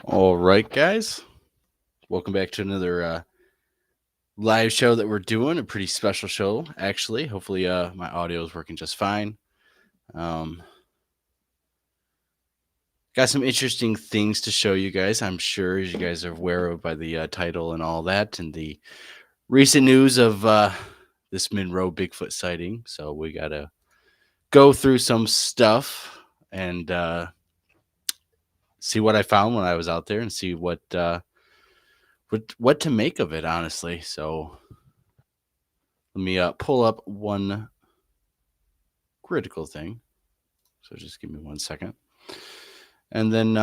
All right, guys. Welcome back to another live show that we're doing. A pretty special show, actually. Hopefully, my audio is working just fine. Um, got some interesting things to show you guys. I'm sure, as you guys are aware of by the title and all that, and the recent news of this Monroe Bigfoot sighting. So we gotta go through some stuff and see what I found when I was out there, and see what to make of it. Honestly, so let me pull up one critical thing. So just give me 1 second. And then,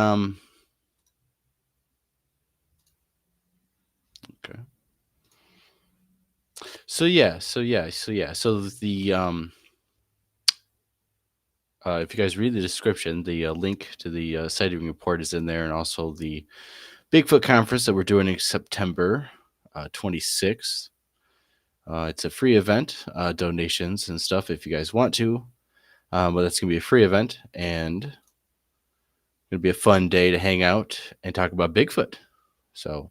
okay. So the, if you guys read the description, the link to the sighting report is in there, and also the Bigfoot conference that we're doing in September 26th. It's a free event, donations and stuff if you guys want to. But that's going to be a free event, and it's going to be a fun day to hang out and talk about Bigfoot. So,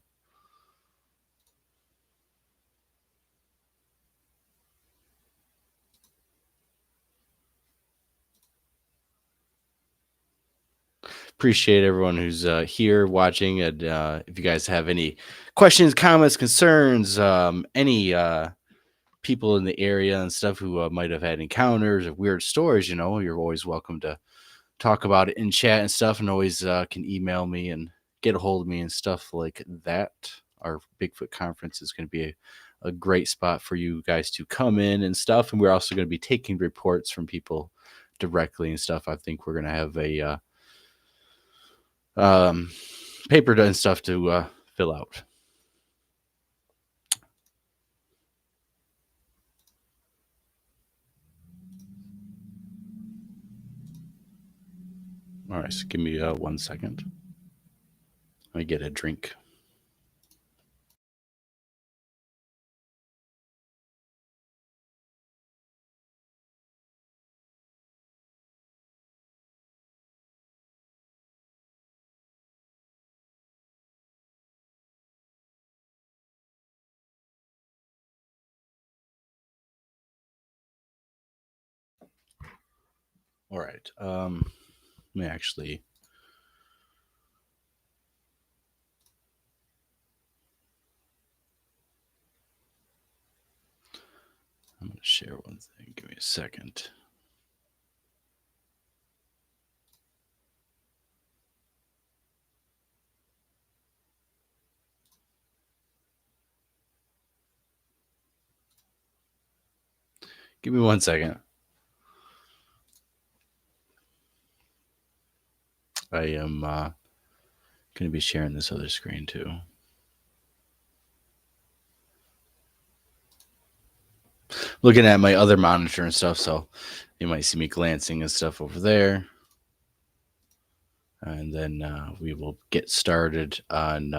appreciate everyone who's here watching. And if you guys have any questions, comments, concerns, any people in the area and stuff who might have had encounters or weird stories, you're always welcome to talk about it in chat and stuff, and always can email me and get a hold of me and stuff like that. Our Bigfoot conference is going to be a great spot for you guys to come in and stuff. And we're also going to be taking reports from people directly and stuff. I think we're going to have a paper and stuff to fill out. All right, so give me 1 second. Let me get a drink. All right. Let me actually. I'm going to share one thing. Give me a second. Give me 1 second. I am going to be sharing this other screen too. Looking at my other monitor and stuff, so you might see me glancing and stuff over there. And then we will get started on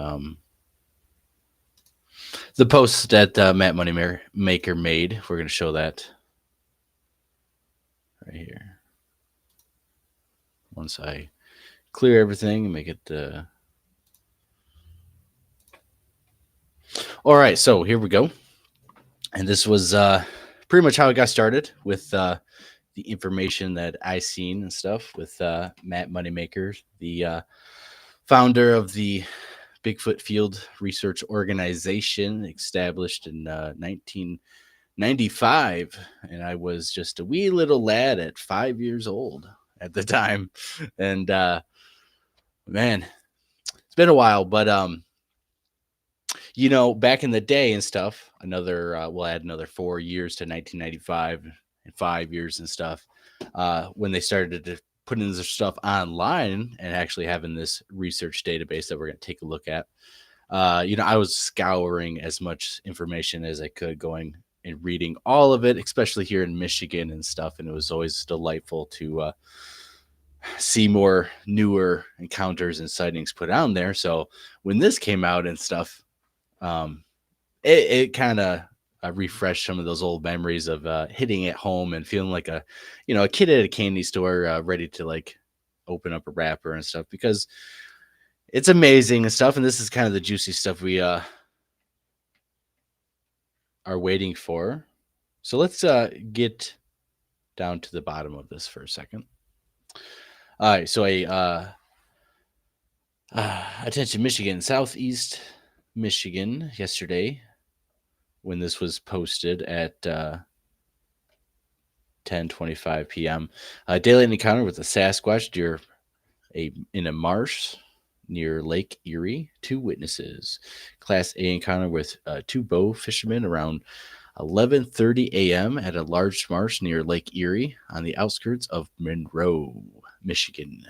the post that Matt Moneymaker made. We're going to show that right here. Once I clear everything and make it. All right, so here we go. And this was pretty much how it got started with the information that I seen and stuff with Matt Moneymaker, the founder of the Bigfoot Field Research Organization, established in 1995. And I was just a wee little lad at 5 years old at the time. And man, it's been a while, but back in the day and stuff, we'll add another 4 years to 1995 and 5 years and stuff. When they started to put in their stuff online and actually having this research database that we're going to take a look at, I was scouring as much information as I could, going and reading all of it, especially here in Michigan and stuff. And it was always delightful to see more newer encounters and sightings put on there. So when this came out and stuff, it kind of refreshed some of those old memories of hitting it home and feeling like a kid at a candy store ready to like open up a wrapper and stuff, because it's amazing and stuff. And this is kind of the juicy stuff we are waiting for. So let's get down to the bottom of this for a second. All right, so attention Michigan, Southeast Michigan, yesterday when this was posted at 10:25 p.m. Daylight encounter with a Sasquatch deer in a marsh near Lake Erie. 2 witnesses. Class A encounter with 2 bow fishermen around 11:30 a.m. at a large marsh near Lake Erie on the outskirts of Monroe, Michigan.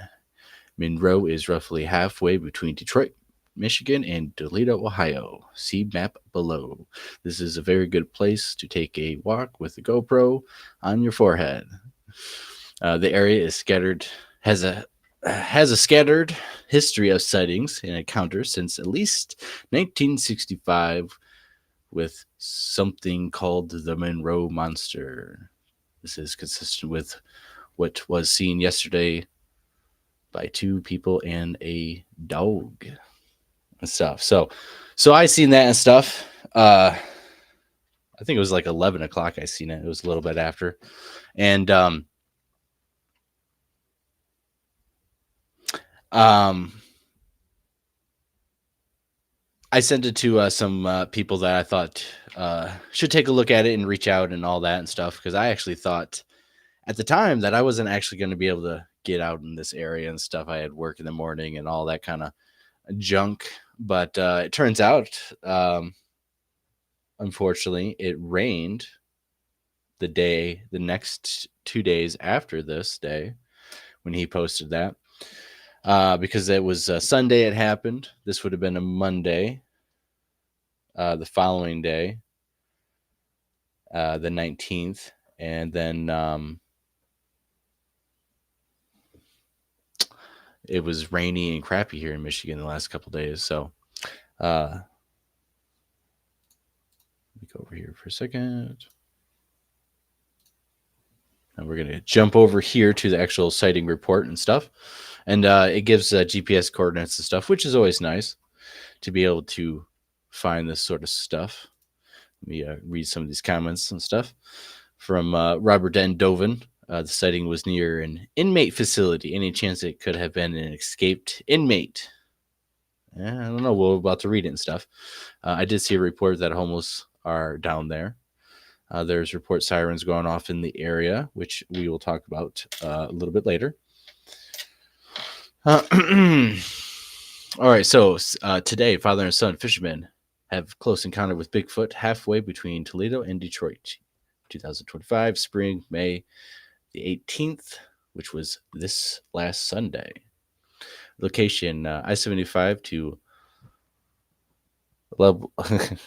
Monroe is roughly halfway between Detroit, Michigan, and Toledo, Ohio. See map below. This is a very good place to take a walk with a GoPro on your forehead. The area is has a scattered history of sightings and encounters since at least 1965 with something called the Monroe Monster. This is consistent with what was seen yesterday by 2 people and a dog and stuff. So I seen that and stuff. I think it was like 11 o'clock. I seen it. It was a little bit after. And, I sent it to some people that I thought should take a look at it and reach out and all that and stuff. Because I actually thought at the time that I wasn't actually going to be able to get out in this area and stuff. I had work in the morning and all that kind of junk. But it turns out, unfortunately, it rained the next 2 days after this day when he posted that. Because it was Sunday it happened. This would have been a Monday. The following day, the 19th. And then it was rainy and crappy here in Michigan the last couple of days. So let me go over here for a second. And we're going to jump over here to the actual sighting report and stuff. And it gives GPS coordinates and stuff, which is always nice to be able to find this sort of stuff. Let me read some of these comments and stuff from Robert N. Doven. The sighting was near an inmate facility. Any chance it could have been an escaped inmate? I don't know. We're about to read it and stuff. I did see a report that homeless are down there. There's report sirens going off in the area, which we will talk about a little bit later. All right, so today, father and son fishermen have close encounter with Bigfoot halfway between Toledo and Detroit. 2025, spring, May the 18th, which was this last Sunday. Location, I-75 to level, and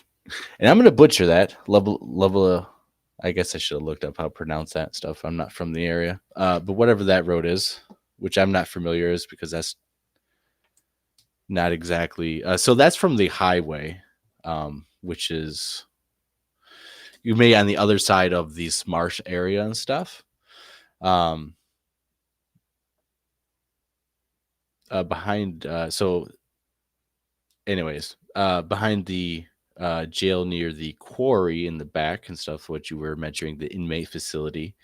I'm going to butcher that, level. I guess I should have looked up how to pronounce that stuff. I'm not from the area, but whatever that road is, which I'm not familiar is because that's not exactly. So that's from the highway, which is you may on the other side of this marsh area and stuff. Behind. So, anyways, behind the jail near the quarry in the back and stuff. What you were mentioning, the inmate facility.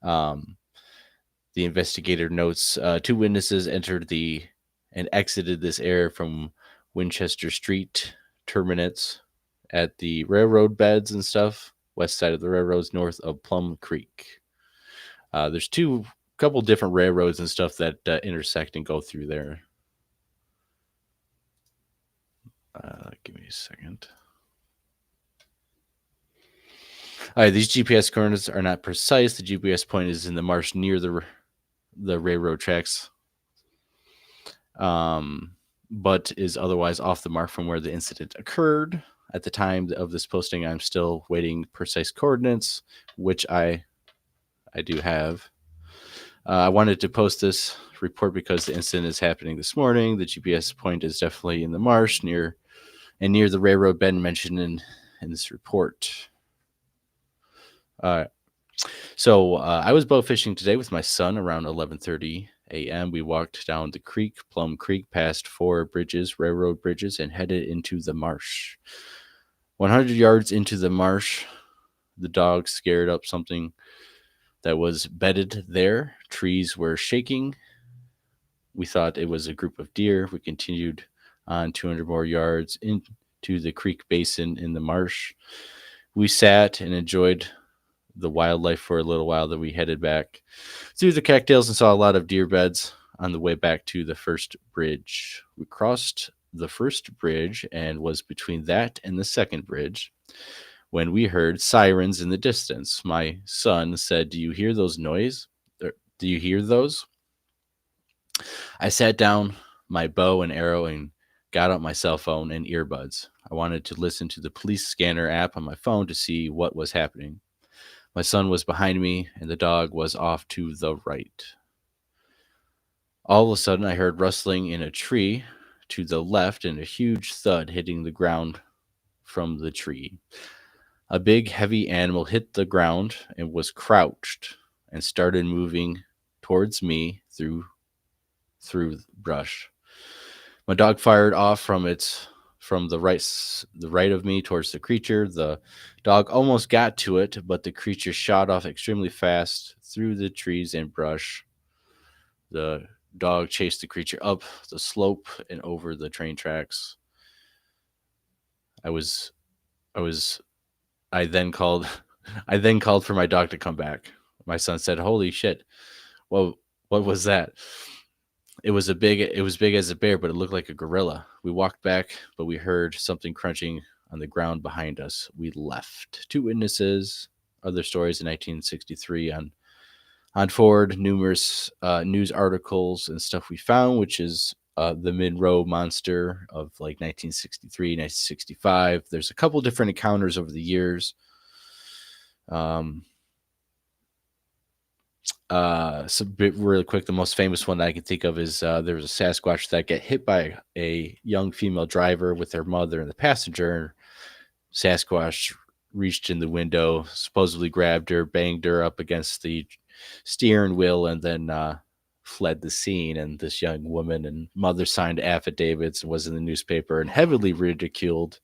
The investigator notes 2 witnesses entered and exited this area from Winchester Street terminus at the railroad beds and stuff, west side of the railroads, north of Plum Creek. There's couple different railroads and stuff that intersect and go through there. Give me a second. All right, these GPS coordinates are not precise. The GPS point is in the marsh near the railroad tracks, but is otherwise off the mark from where the incident occurred. At the time of this posting, I'm still waiting precise coordinates, which I do have. I wanted to post this report because the incident is happening this morning. The GPS point is definitely in the marsh near the railroad bed mentioned in this report. So I was bow fishing today with my son around 11:30 a.m., we walked down the creek, Plum Creek, past 4 bridges, railroad bridges, and headed into the marsh. 100 yards into the marsh, the dog scared up something that was bedded there. Trees were shaking. We thought it was a group of deer. We continued on 200 more yards into the creek basin in the marsh. We sat and enjoyed the wildlife for a little while. Then we headed back through the cattails and saw a lot of deer beds on the way back to the first bridge. We crossed the first bridge and was between that and the second bridge when we heard sirens in the distance. My son said, "Do you hear those noise? Do you hear those?" I sat down my bow and arrow and got out my cell phone and earbuds. I wanted to listen to the police scanner app on my phone to see what was happening. My son was behind me, and the dog was off to the right. All of a sudden, I heard rustling in a tree to the left and a huge thud hitting the ground from the tree. A big, heavy animal hit the ground and was crouched and started moving towards me through brush. My dog fired off from the right of me towards the creature. The dog almost got to it, but the creature shot off extremely fast through the trees and brush. The dog chased the creature up the slope and over the train tracks. I then called for my dog to come back. My son said, "Holy shit. What was that?" It was big as a bear, but it looked like a gorilla. We walked back, but we heard something crunching on the ground behind us. We left. 2 witnesses, other stories in 1963 on forward, numerous news articles and stuff we found, which is the Monroe monster of like 1963, 1965. There's a couple different encounters over the years. So really quick, the most famous one that I can think of is there was a Sasquatch that got hit by a young female driver with her mother and the passenger. Sasquatch reached in the window, supposedly grabbed her, banged her up against the steering wheel, and then fled the scene. And this young woman and mother signed affidavits and was in the newspaper and heavily ridiculed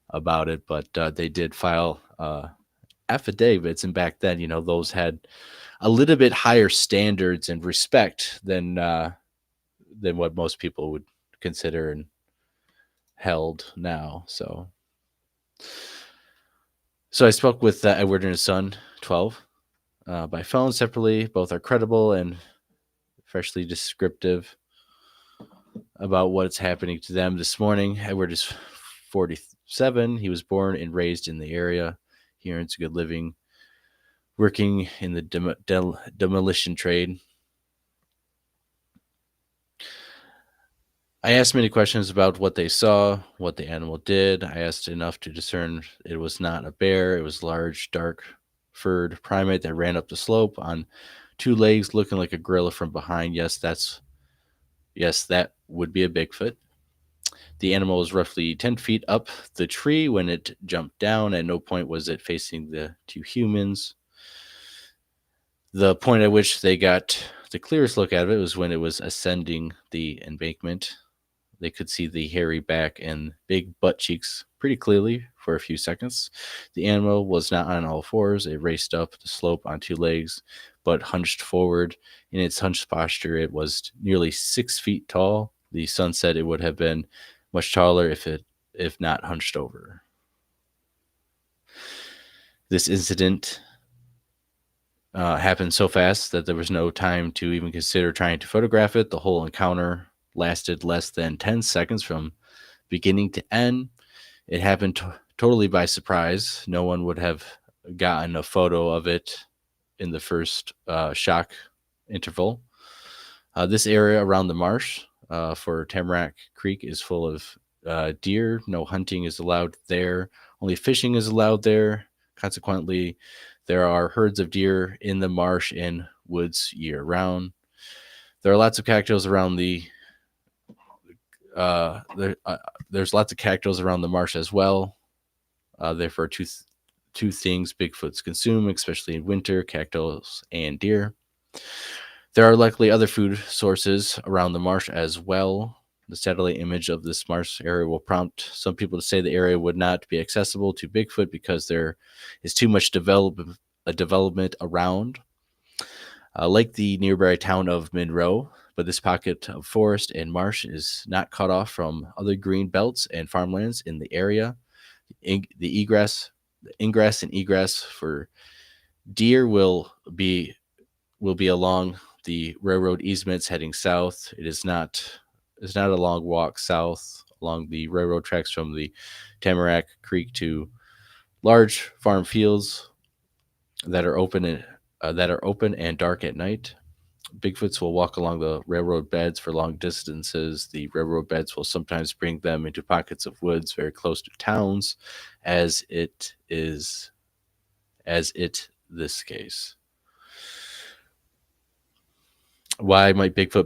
about it. But they did file affidavits, and back then, those had a little bit higher standards and respect than what most people would consider and held now. So I spoke with Edward and his son, 12, by phone separately. Both are credible and freshly descriptive about what's happening to them this morning. Edward is 47. He was born and raised in the area. He earns a good living working in the demolition trade. I asked many questions about what they saw, what the animal did. I asked enough to discern it was not a bear. It was a large, dark-furred primate that ran up the slope on 2 legs, looking like a gorilla from behind. Yes, that would be a Bigfoot. The animal was roughly 10 feet up the tree when it jumped down. At no point was it facing the 2 humans. The point at which they got the clearest look at it was when it was ascending the embankment. They could see the hairy back and big butt cheeks pretty clearly for a few seconds. The animal was not on all fours. It raced up the slope on 2 legs, but hunched forward. In its hunched posture, it was nearly 6 feet tall. The son said it would have been much taller if not hunched over. This incident happened so fast that there was no time to even consider trying to photograph it. The whole encounter lasted less than 10 seconds from beginning to end. It happened totally by surprise. No one would have gotten a photo of it in the first shock interval. This area around the marsh for Tamarack Creek is full of deer. No hunting is allowed there. Only fishing is allowed there. Consequently, there are herds of deer in the marsh and woods year-round. There are lots of cactus around there's lots of cactus around the marsh as well. Therefore, two things Bigfoots consume, especially in winter: cactus and deer. There are likely other food sources around the marsh as well. The satellite image of this marsh area will prompt some people to say the area would not be accessible to Bigfoot because there is too much development around, like the nearby town of Monroe. But this pocket of forest and marsh is not cut off from other green belts and farmlands in the area. The ingress and egress for deer will be along the railroad easements heading south. It's not a long walk south along the railroad tracks from the Tamarack Creek to large farm fields that are open and dark at night. Bigfoots will walk along the railroad beds for long distances. The railroad beds will sometimes bring them into pockets of woods very close to towns, as it this case. Why might Bigfoots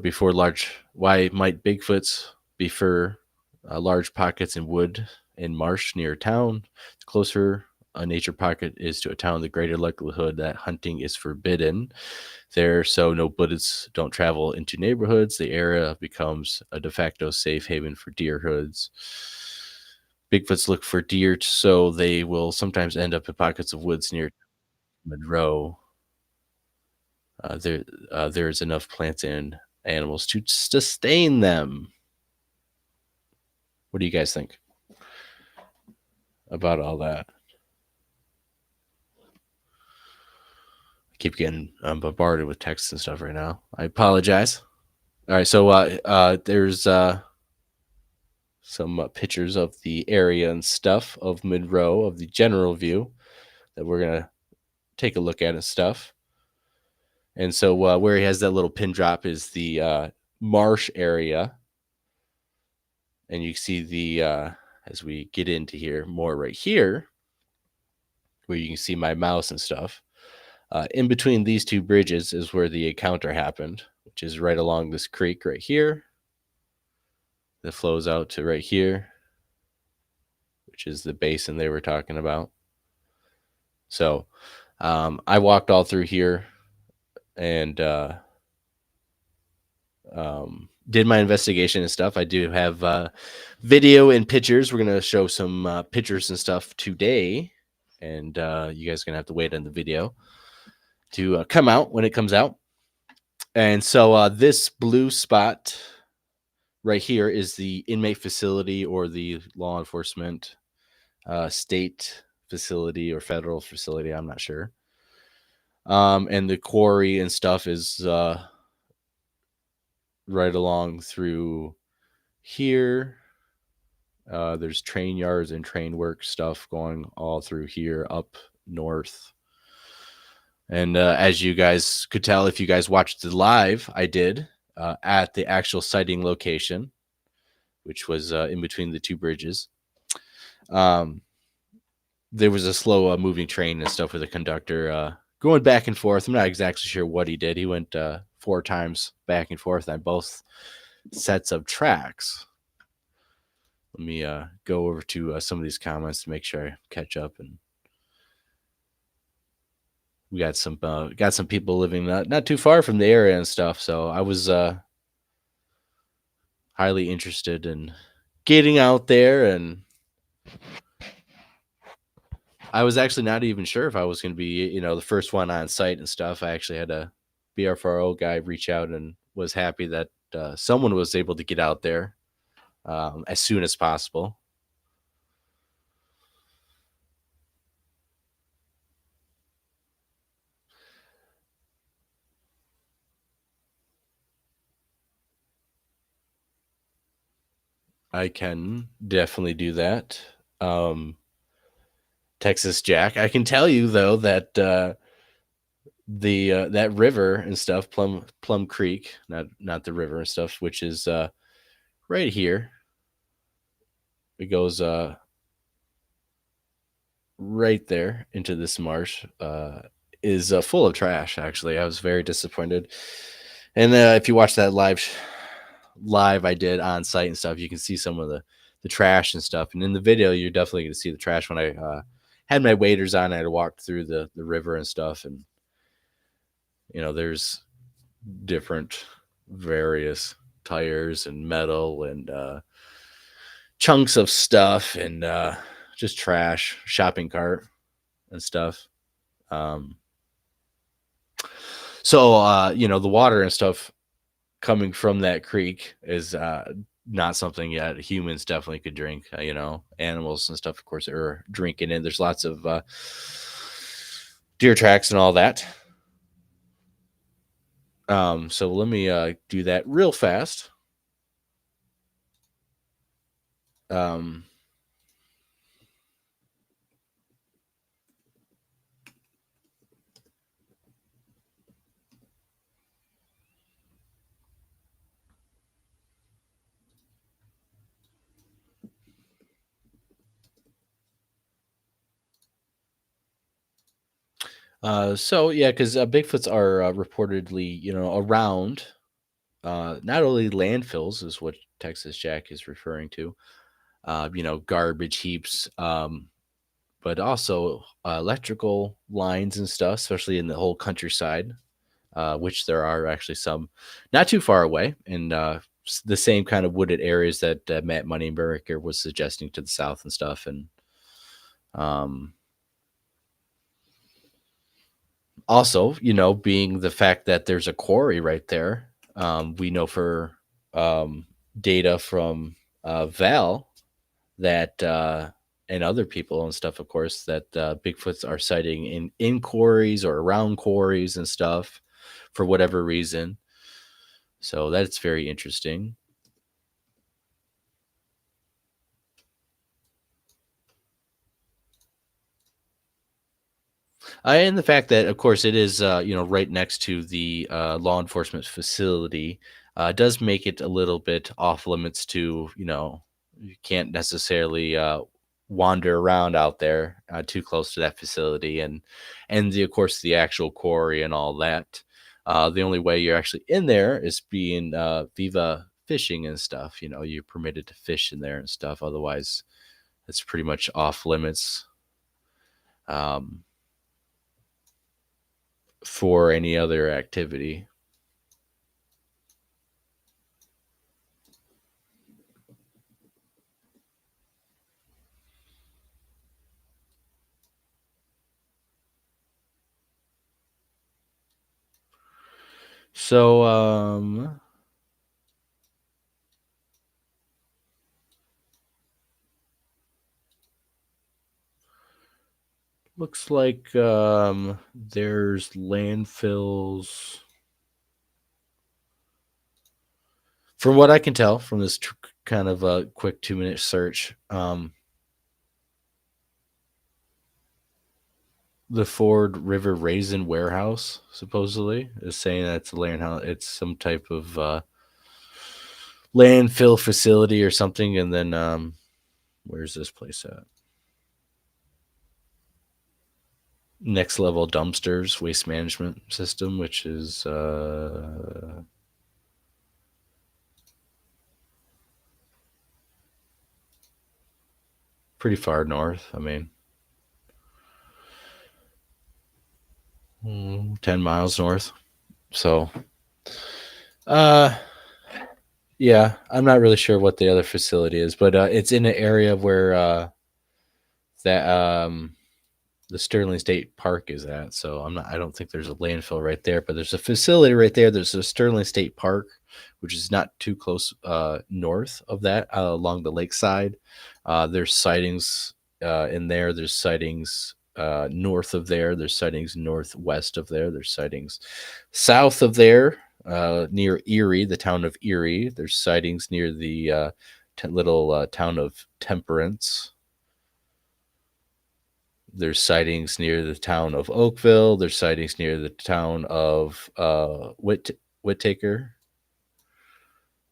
prefer large pockets in wood and marsh near a town? The closer a nature pocket is to a town, the greater likelihood that hunting is forbidden there, so no bullets don't travel into neighborhoods. The area becomes a de facto safe haven for deer hoods. Bigfoots look for deer, so they will sometimes end up in pockets of woods near Monroe. There's enough plants and animals to sustain them. What do you guys think about all that? I keep getting bombarded with texts and stuff right now. I apologize. All right, so there's some pictures of the area and stuff of Monroe, of the general view that we're gonna take a look at and stuff. And so where he has that little pin drop is the marsh area. And you see the, as we get into here more right here, where you can see my mouse and stuff. In between these two bridges is where the encounter happened, which is right along this creek right here that flows out to right here, which is the basin they were talking about. So I walked all through here and did my investigation and stuff. I do have video and pictures. We're going to show some pictures and stuff today. And you guys are going to have to wait on the video to come out when it comes out. And so this blue spot right here is the inmate facility or the law enforcement state facility or federal facility. I'm not sure. And the quarry and stuff is right along through here. There's train yards and train work stuff going all through here up north. And as you guys could tell, if you guys watched the live, I did at the actual sighting location, which was in between the two bridges. There was a slow moving train and stuff with a conductor going back and forth. I'm not exactly sure what he did. He went 4 times back and forth on both sets of tracks. Let me go over to some of these comments to make sure I catch up. And we got some people living not too far from the area and stuff. So I was highly interested in getting out there, and I was actually not even sure if I was going to be, the first one on site and stuff. I actually had a BRFRO guy reach out and was happy that someone was able to get out there as soon as possible. I can definitely do that. Texas Jack. I can tell you though that that river and stuff, Plum Creek, not the river and stuff, which is right here. It goes right there into this marsh. Is full of trash. Actually, I was very disappointed. And if you watch that live I did on site and stuff, you can see some of the trash and stuff. And in the video, you're definitely going to see the trash. When I had my waders on, I had walked through the river and stuff, and there's different various tires and metal and chunks of stuff and just trash, shopping cart and stuff. Um, so the water and stuff coming from that creek is not something yet humans definitely could drink. Animals and stuff, of course, are drinking it. There's lots of deer tracks and all that. So let me do that real fast. Um, so yeah, because Bigfoots are reportedly, around not only landfills, is what Texas Jack is referring to, garbage heaps, but also electrical lines and stuff, especially in the whole countryside, which there are actually some not too far away, and the same kind of wooded areas that Matt Moneymaker was suggesting to the south and stuff, and um, also, being the fact that there's a quarry right there, we know for um, data from Val that and other people and stuff, of course, that Bigfoots are sighting in quarries or around quarries and stuff for whatever reason. So that's very interesting. And the fact that, of course, it is right next to the law enforcement facility does make it a little bit off limits to you can't necessarily wander around out there too close to that facility and of course the actual quarry and all that. The only way you're actually in there is being Viva fishing and stuff. You're permitted to fish in there and stuff. Otherwise, it's pretty much off limits. Um, for any other activity. So looks like there's landfills. From what I can tell from this kind of a quick 2-minute search, the Ford River Raisin Warehouse supposedly is saying that's a land house. It's some type of landfill facility or something. And then where's this place at? Next Level Dumpsters Waste Management System, which is pretty far north. I mean, 10 miles north. So, uh, yeah, I'm not really sure what the other facility is, but it's in an area where that the Sterling State Park is at. So I don't think there's a landfill right there, but there's a facility right there. There's a Sterling State Park, which is not too close north of that, along the lakeside. There's sightings in there. There's sightings north of there. There's sightings northwest of there. There's sightings south of there, near Erie, the town of Erie. There's sightings near the little town of Temperance. There's sightings near the town of Oakville. There's sightings near the town of Whittaker.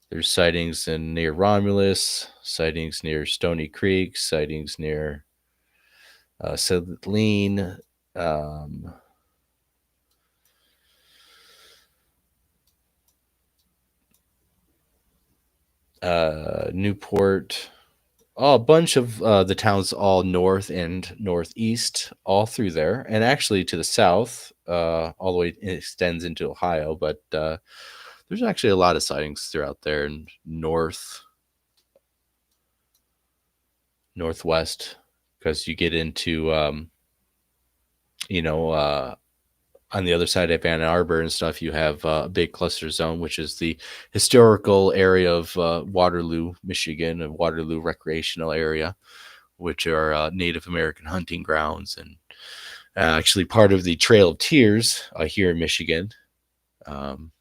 There's sightings near Romulus, sightings near Stony Creek, sightings near Celine, Newport, a bunch of the towns all north and northeast, all through there. And actually to the south, all the way it extends into Ohio, but there's actually a lot of sightings throughout there in northwest, because you get into you know on the other side of Ann Arbor and stuff, you have a big cluster zone, which is the historical area of Waterloo, Michigan, and Waterloo recreational area, which are Native American hunting grounds, and actually part of the Trail of Tears here in Michigan. Um,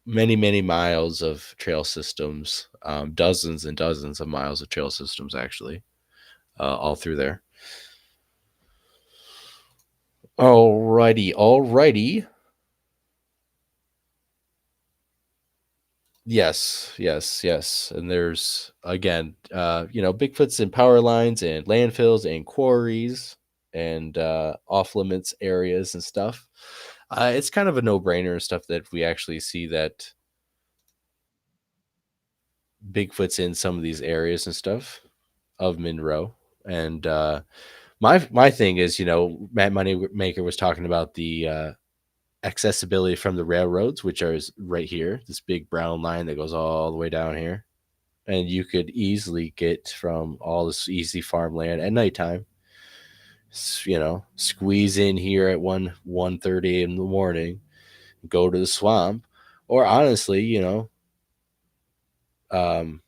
many miles of trail systems, dozens and dozens of miles of trail systems, actually, all through there. Alrighty. Yes. And there's again, Bigfoots in power lines and landfills and quarries and off limits areas and stuff. It's kind of a no brainer and stuff that we actually see that Bigfoot's in some of these areas and stuff of Monroe. And my thing is, Matt Moneymaker was talking about the accessibility from the railroads, which are right here, this big brown line that goes all the way down here. And you could easily get from all this easy farmland at nighttime, squeeze in here at 1:30 in the morning, go to the swamp, or honestly, um,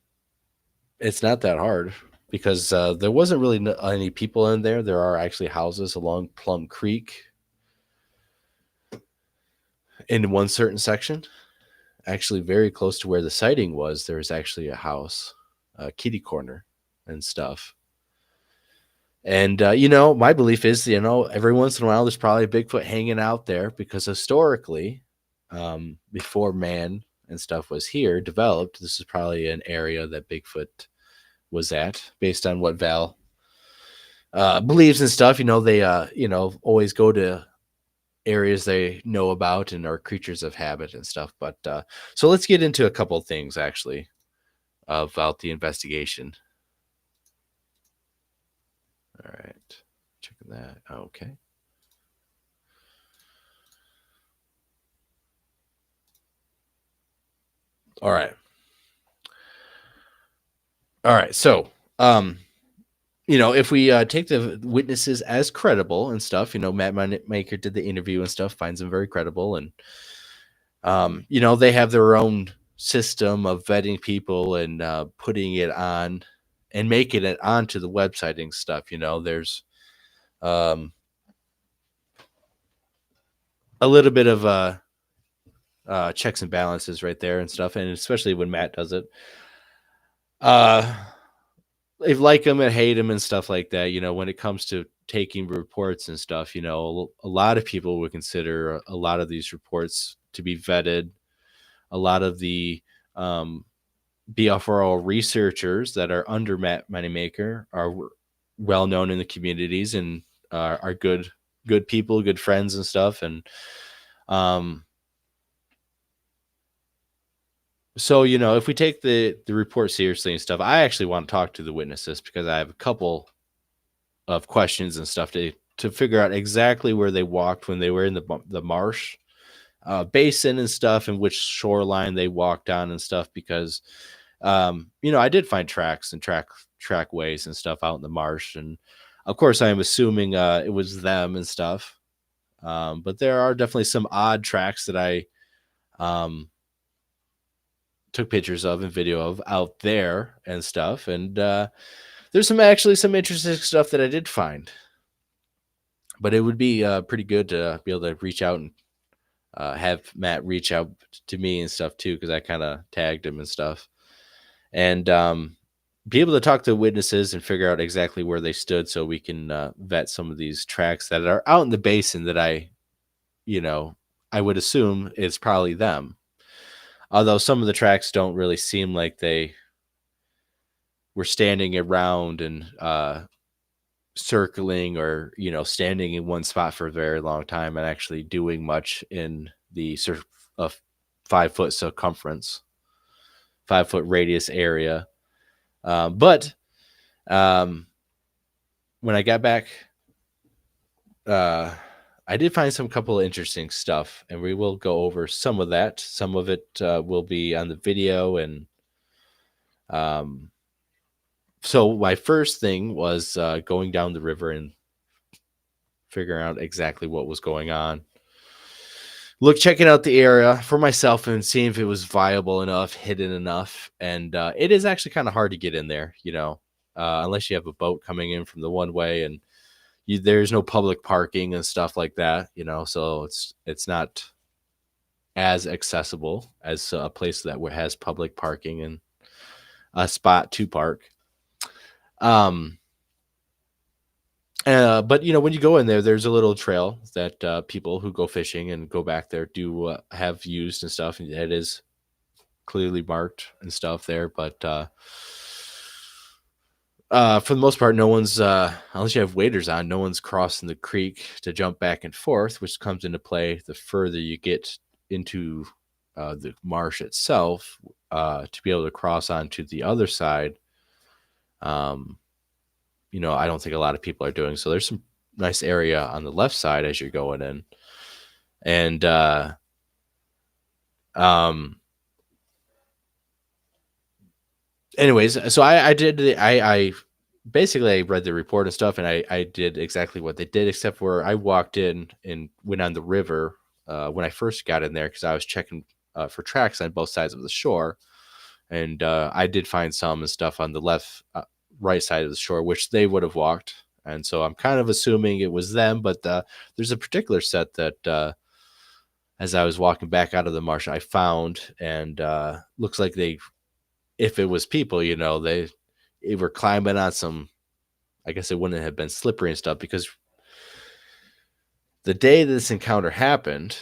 it's not that hard because there wasn't really any people in there. There are actually houses along Plum Creek in one certain section. Actually, very close to where the sighting was, there's actually a house, a kitty corner and stuff. And, my belief is, every once in a while, there's probably a Bigfoot hanging out there because historically, before man and stuff was here, developed, this is probably an area that Bigfoot was at based on what Val believes and stuff. They, always go to areas they know about and are creatures of habit and stuff. But so let's get into a couple of things actually about the investigation. All right, checking that. Okay. All right. So, if we take the witnesses as credible and stuff, Matt Moneymaker did the interview and stuff, finds them very credible, and they have their own system of vetting people and putting it on and making it onto the website and stuff. There's a little bit of checks and balances right there and stuff, and especially when Matt does it. They like him and hate him and stuff like that. When it comes to taking reports and stuff, a lot of people would consider a lot of these reports to be vetted. A lot of the BFRO researchers that are under Matt Moneymaker are well known in the communities and are good people, good friends and stuff. And so, if we take the report seriously and stuff, I actually want to talk to the witnesses because I have a couple of questions and stuff to figure out exactly where they walked when they were in the marsh basin and stuff, and which shoreline they walked on and stuff, because I did find tracks and trackways and stuff out in the marsh, and of course I'm assuming it was them and stuff, but there are definitely some odd tracks that I took pictures of and video of out there and stuff, and there's some interesting stuff that I did find, but it would be pretty good to be able to reach out and have Matt reach out to me and stuff too, because I kind of tagged him and stuff, and be able to talk to witnesses and figure out exactly where they stood, so we can vet some of these tracks that are out in the basin that I would assume it's probably them. Although some of the tracks don't really seem like they were standing around and circling or, standing in one spot for a very long time and actually doing much in the 5-foot circumference, 5-foot radius area. But when I got back I did find some couple of interesting stuff, and we will go over some of that. Some of it will be on the video, and um, so my first thing was going down the river and figuring out exactly what was going on. Checking out the area for myself and seeing if it was viable enough, hidden enough, and it is actually kind of hard to get in there, unless you have a boat coming in from the one way, and there's no public parking and stuff like that, so it's not as accessible as a place that has public parking and a spot to park. But when you go in there, there's a little trail that people who go fishing and go back there do have used and stuff, and it is clearly marked and stuff there. But for the most part, no one's unless you have waders on, no one's crossing the creek to jump back and forth, which comes into play the further you get into the marsh itself to be able to cross onto the other side. I don't think a lot of people are doing. So there's some nice area on the left side as you're going in. And anyways, so I basically read the report and stuff, and I did exactly what they did, except for I walked in and went on the river when I first got in there, because I was checking for tracks on both sides of the shore. And I did find some and stuff on the right side of the shore, which they would have walked. And so I'm kind of assuming it was them, but there's a particular set that as I was walking back out of the marsh, I found, and looks like if it was people, they were climbing on some, I guess it wouldn't have been slippery and stuff, because the day this encounter happened,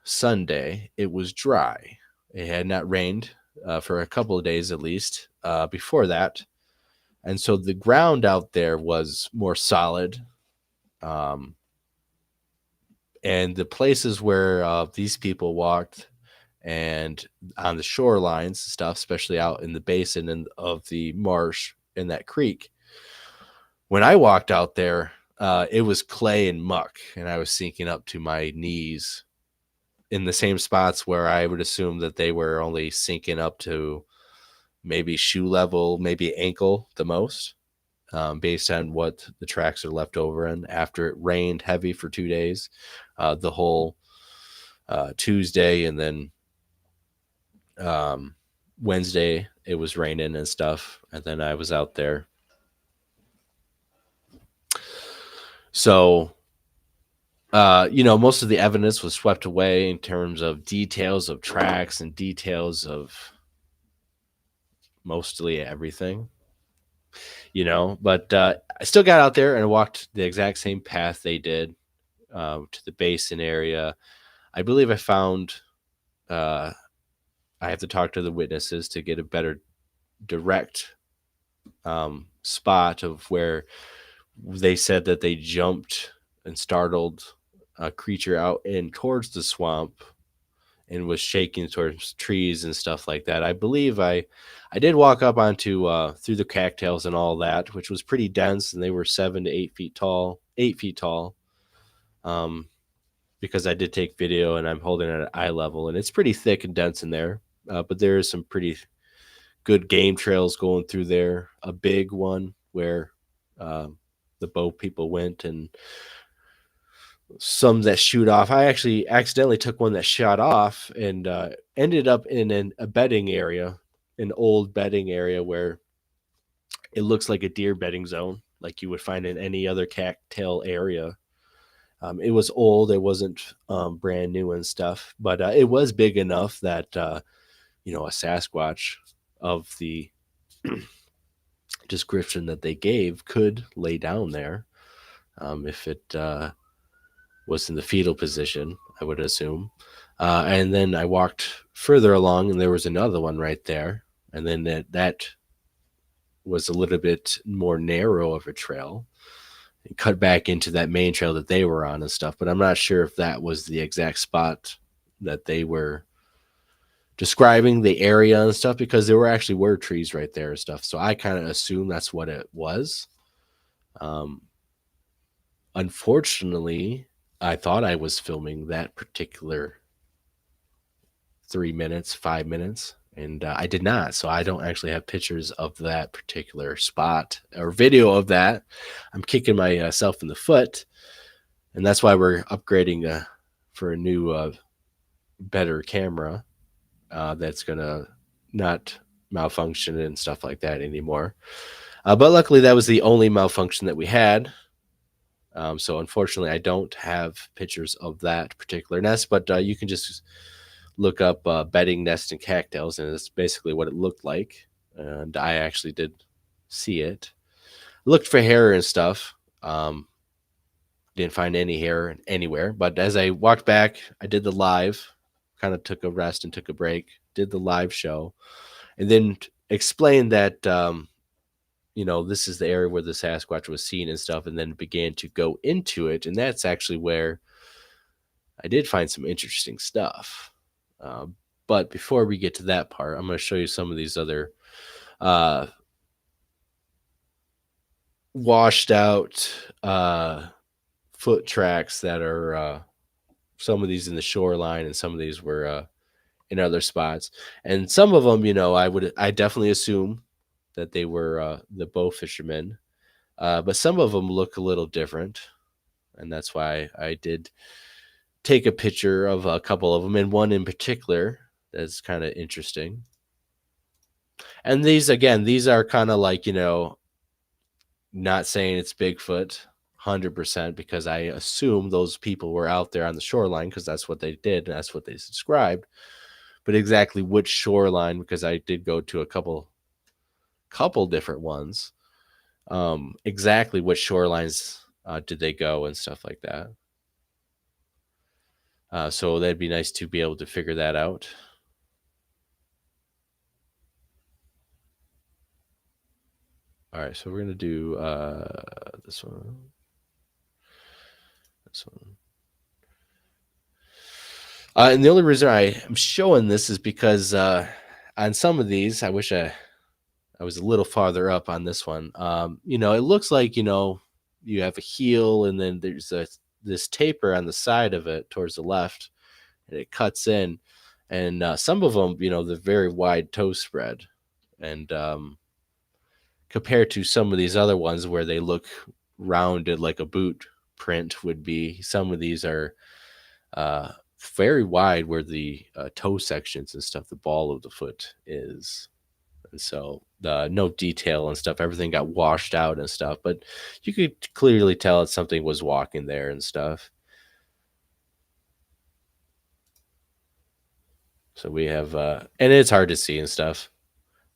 Sunday, it was dry. It had not rained for a couple of days at least before that. And so the ground out there was more solid. And the places where these people walked and on the shorelines and stuff, especially out in the basin of the marsh in that creek, when I walked out there, it was clay and muck, and I was sinking up to my knees in the same spots where I would assume that they were only sinking up to maybe shoe level, maybe ankle the most, based on what the tracks are left over in after it rained heavy for 2 days, the whole Tuesday, and then Wednesday it was raining and stuff, and then I was out there. So most of the evidence was swept away in terms of details of tracks and details of mostly everything, but I still got out there and walked the exact same path they did to the basin area. I believe I found, I have to talk to the witnesses to get a better direct spot of where they said that they jumped and startled a creature out in towards the swamp and was shaking towards trees and stuff like that. I believe I did walk up onto through the cattails and all that, which was pretty dense, and they were 7 to 8 feet tall, because I did take video and I'm holding it at eye level, and it's pretty thick and dense in there. But there is some pretty good game trails going through there. A big one where the boat people went, and some that shoot off. I actually accidentally took one that shot off and ended up in a bedding area, an old bedding area where it looks like a deer bedding zone, like you would find in any other cattail area. It was old. It wasn't brand new and stuff, but it was big enough that, a Sasquatch of the description that they gave could lay down there if it was in the fetal position, I would assume. And then I walked further along, and there was another one right there. And then that was a little bit more narrow of a trail, and cut back into that main trail that they were on and stuff. But I'm not sure if that was the exact spot that they were describing, the area and stuff, because there were trees right there and stuff. So I kind of assume that's what it was. Unfortunately, I thought I was filming that particular 3 minutes, 5 minutes, and I did not. So I don't actually have pictures of that particular spot or video of that. I'm kicking myself in the foot, and that's why we're upgrading for a new, better camera that's gonna not malfunction and stuff like that anymore. But luckily, that was the only malfunction that we had. So unfortunately, I don't have pictures of that particular nest, but you can just look up bedding nest and cattails, and it's basically what it looked like. And I actually did see it. Looked for hair and stuff. Didn't find any hair anywhere. But as I walked back, I did the live, kind of took a rest and took a break, did the live show, and then explained that this is the area where the Sasquatch was seen and stuff, and then began to go into it. And that's actually where I did find some interesting stuff. Uh, but before we get to that part, I'm going to show you some of these other uh, washed out foot tracks that are some of these in the shoreline, and some of these were in other spots. And some of them, I definitely assume that they were the bow fishermen. But some of them look a little different, and that's why I did take a picture of a couple of them, and one in particular that's kind of interesting. And these are kind of like, not saying it's Bigfoot 100%, because I assume those people were out there on the shoreline because that's what they did and that's what they subscribed. But exactly which shoreline, because I did go to a couple different ones. Exactly which shorelines did they go and stuff like that. So that'd be nice to be able to figure that out. All right, so we're gonna do this one. This one. And the only reason I am showing this is because on some of these, I wish I was a little farther up on this one. It looks like, you have a heel, and then there's this taper on the side of it towards the left, and it cuts in. And some of them, the very wide toe spread. And compared to some of these other ones where they look rounded like a boot print would be, some of these are very wide where the toe sections and stuff, the ball of the foot is. And so the no detail and stuff, everything got washed out and stuff, but you could clearly tell that something was walking there and stuff. So we have, and it's hard to see and stuff.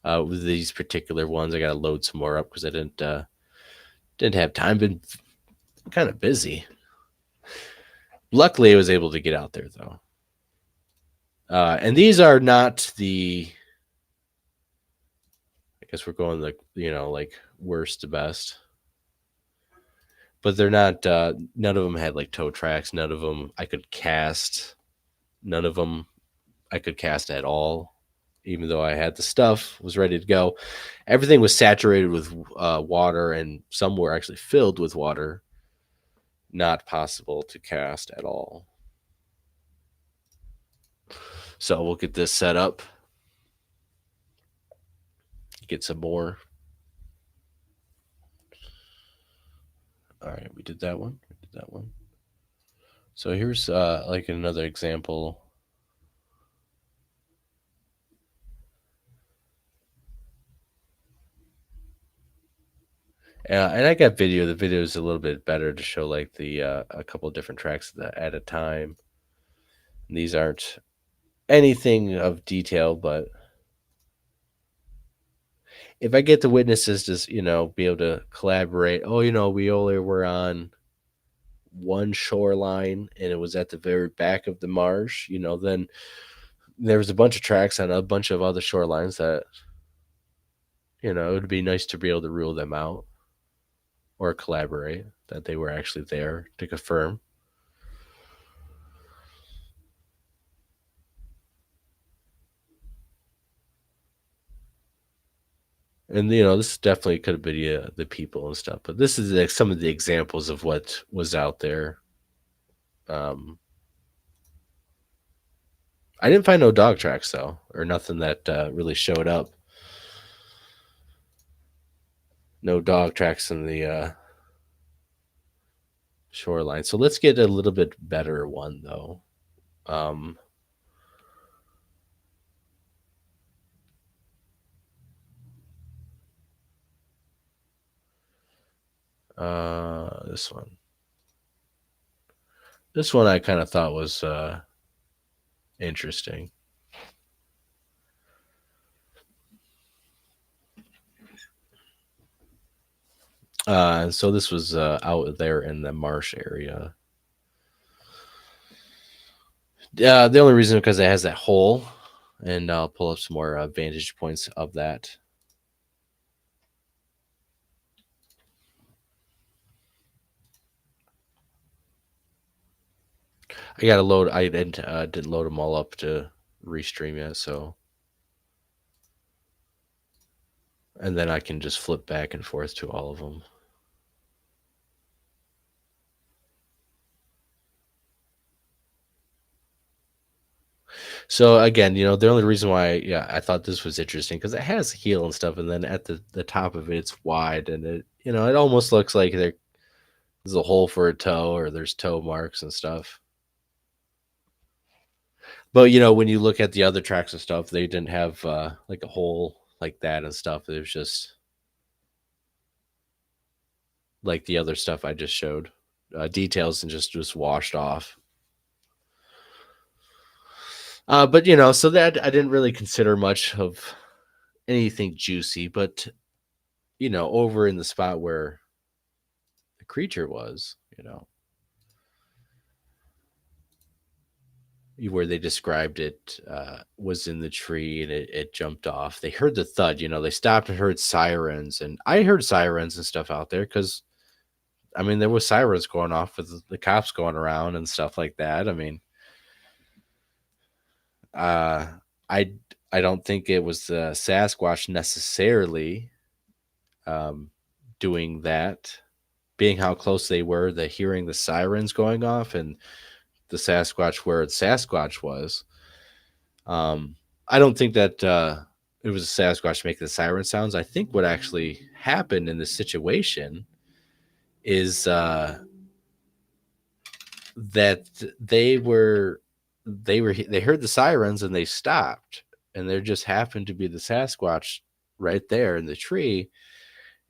With these particular ones, I got to load some more up because I didn't have time. Been kind of busy. Luckily, I was able to get out there though. And these are not the. I guess we're going like worst to best. But they're not. None of them had like toe tracks. None of them I could cast. None of them I could cast at all. Even though I had the stuff, was ready to go. Everything was saturated with water, and some were actually filled with water. Not possible to cast at all. So we'll get this set up. Get some more. All right, we did that one. So here's like another example. And I got video. The video is a little bit better to show like the a couple of different tracks at a time. And these aren't anything of detail, but if I get the witnesses to be able to collaborate. Oh, we only were on one shoreline and it was at the very back of the marsh. Then there was a bunch of tracks on a bunch of other shorelines that it would be nice to be able to rule them out or collaborate that they were actually there to confirm. And this definitely could have been the people and stuff, but this is like some of the examples of what was out there. Um, I didn't find no dog tracks though, or nothing that really showed up. No dog tracks in the shoreline. So let's get a little bit better one though. Um, this one. This one I kind of thought was interesting. So this was out there in the marsh area. The only reason because it has that hole, and I'll pull up some more vantage points of that. I got to load. I didn't load them all up to restream yet, so and then I can just flip back and forth to all of them. So again, the only reason why, yeah, I thought this was interesting because it has heel and stuff, and then at the top of it, it's wide, and it almost looks like there's a hole for a toe, or there's toe marks and stuff. But when you look at the other tracks and stuff, they didn't have like a hole like that and stuff. It was just like the other stuff I just showed, details and just washed off. But so that I didn't really consider much of anything juicy, but over in the spot where the creature was, where they described it, was in the tree, and it jumped off. They heard the thud. They stopped and heard sirens, and I heard sirens and stuff out there because I mean there was sirens going off with the cops going around and stuff like that. I mean, uh, I I don't think it was the Sasquatch necessarily um, doing that, being how close they were, the hearing the sirens going off, and the Sasquatch where Sasquatch was. Um, I don't think that it was a Sasquatch making the siren sounds. I think what actually happened in this situation is that they heard the sirens and they stopped, and there just happened to be the Sasquatch right there in the tree,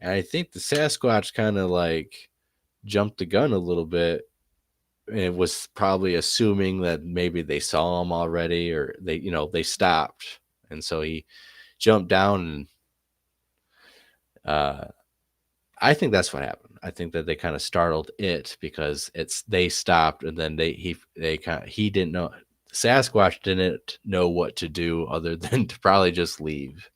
and I think the Sasquatch kind of like jumped the gun a little bit and was probably assuming that maybe they saw him already, or they stopped, and so he jumped down, and uh I think that's what happened. I think that they kind of startled it because they stopped, and then he didn't know, Sasquatch didn't know what to do other than to probably just leave.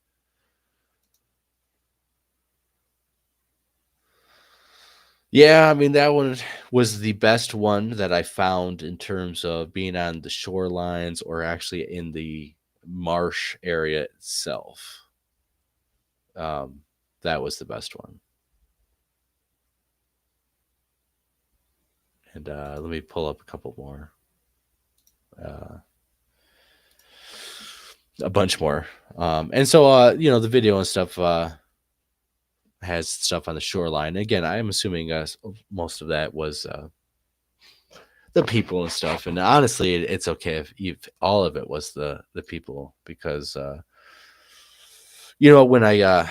Yeah, I mean that one was the best one that I found in terms of being on the shorelines or actually in the marsh area itself. Um, that was the best one. And let me pull up a couple more. Uh, a bunch more. And so the video and stuff has stuff on the shoreline. Again, I'm assuming most of that was the people and stuff. And honestly, it's okay if all of it was the people, because when I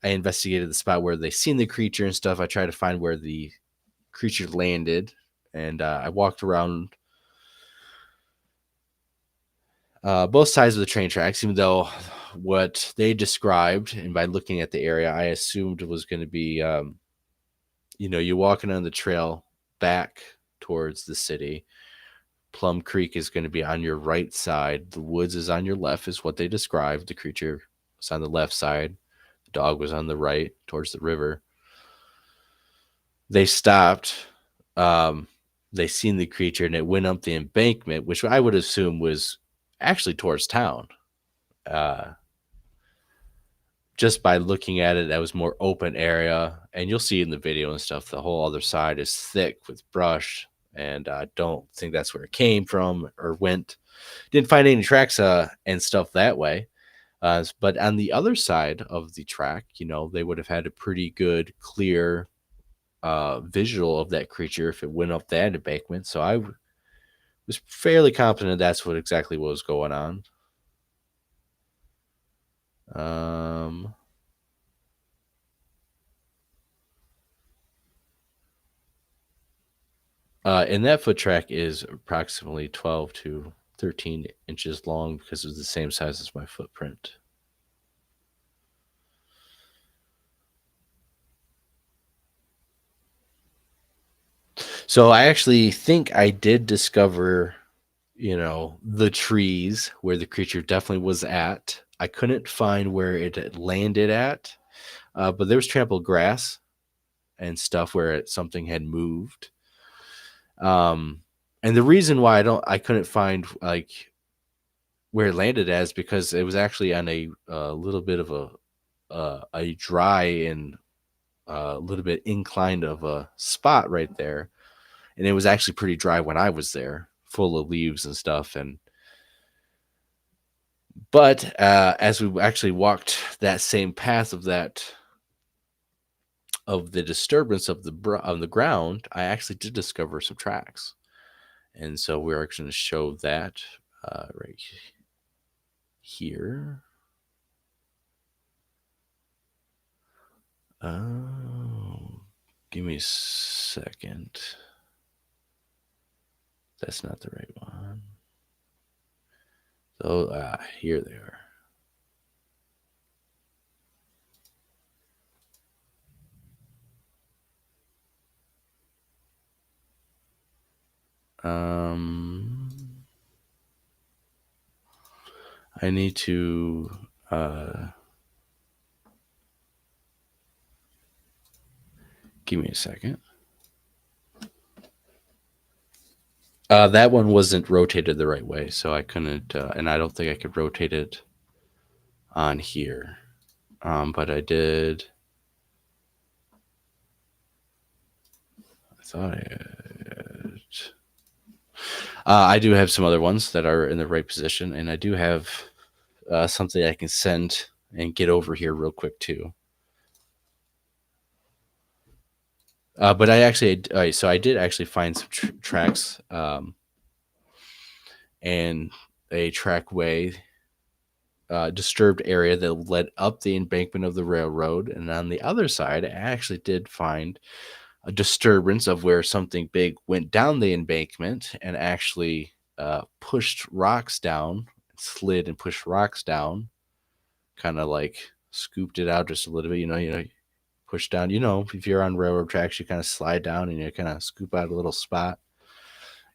investigated the spot where they seen the creature and stuff, I tried to find where the creature landed, and I walked around both sides of the train tracks, even though what they described, and by looking at the area, I assumed it was going to be, you walking on the trail back towards the city. Plum Creek is going to be on your right side. The woods is on your left, is what they described. The creature was on the left side. The dog was on the right towards the river. They stopped. They seen the creature, and it went up the embankment, which I would assume was actually towards town. Just by looking at it, that was more open area, and you'll see in the video and stuff, the whole other side is thick with brush, and don't think that's where it came from or went. Didn't find any tracks and stuff that way. But on the other side of the track, they would have had a pretty good, clear visual of that creature if it went up that embankment. So I was fairly confident that's exactly what was going on. And that foot track is approximately 12 to 13 inches long because it's the same size as my footprint. So I actually think I did discover, the trees where the creature definitely was at. I couldn't find where it had landed at, but there was trampled grass and stuff where something had moved. And the reason why I couldn't find like where it landed as because it was actually on a little bit of a dry and a little bit inclined of a spot right there, and it was actually pretty dry when I was there, full of leaves and stuff. But as we actually walked that same path of the disturbance of the ground, I actually did discover some tracks, and so we're actually going to show that right here. Oh, give me a second. That's not the right one. So here they are. I need to give me a second. That one wasn't rotated the right way, so I couldn't, and I don't think I could rotate it on here. But I did. I thought I had. I do have some other ones that are in the right position, and I do have something I can send and get over here real quick too. But I actually, so I did actually find some tracks and a trackway, disturbed area that led up the embankment of the railroad. And on the other side, I actually did find a disturbance of where something big went down the embankment and actually pushed rocks down, slid and pushed rocks down, kind of like scooped it out just a little bit, push down. If you're on railroad tracks, you kind of slide down and you kind of scoop out a little spot,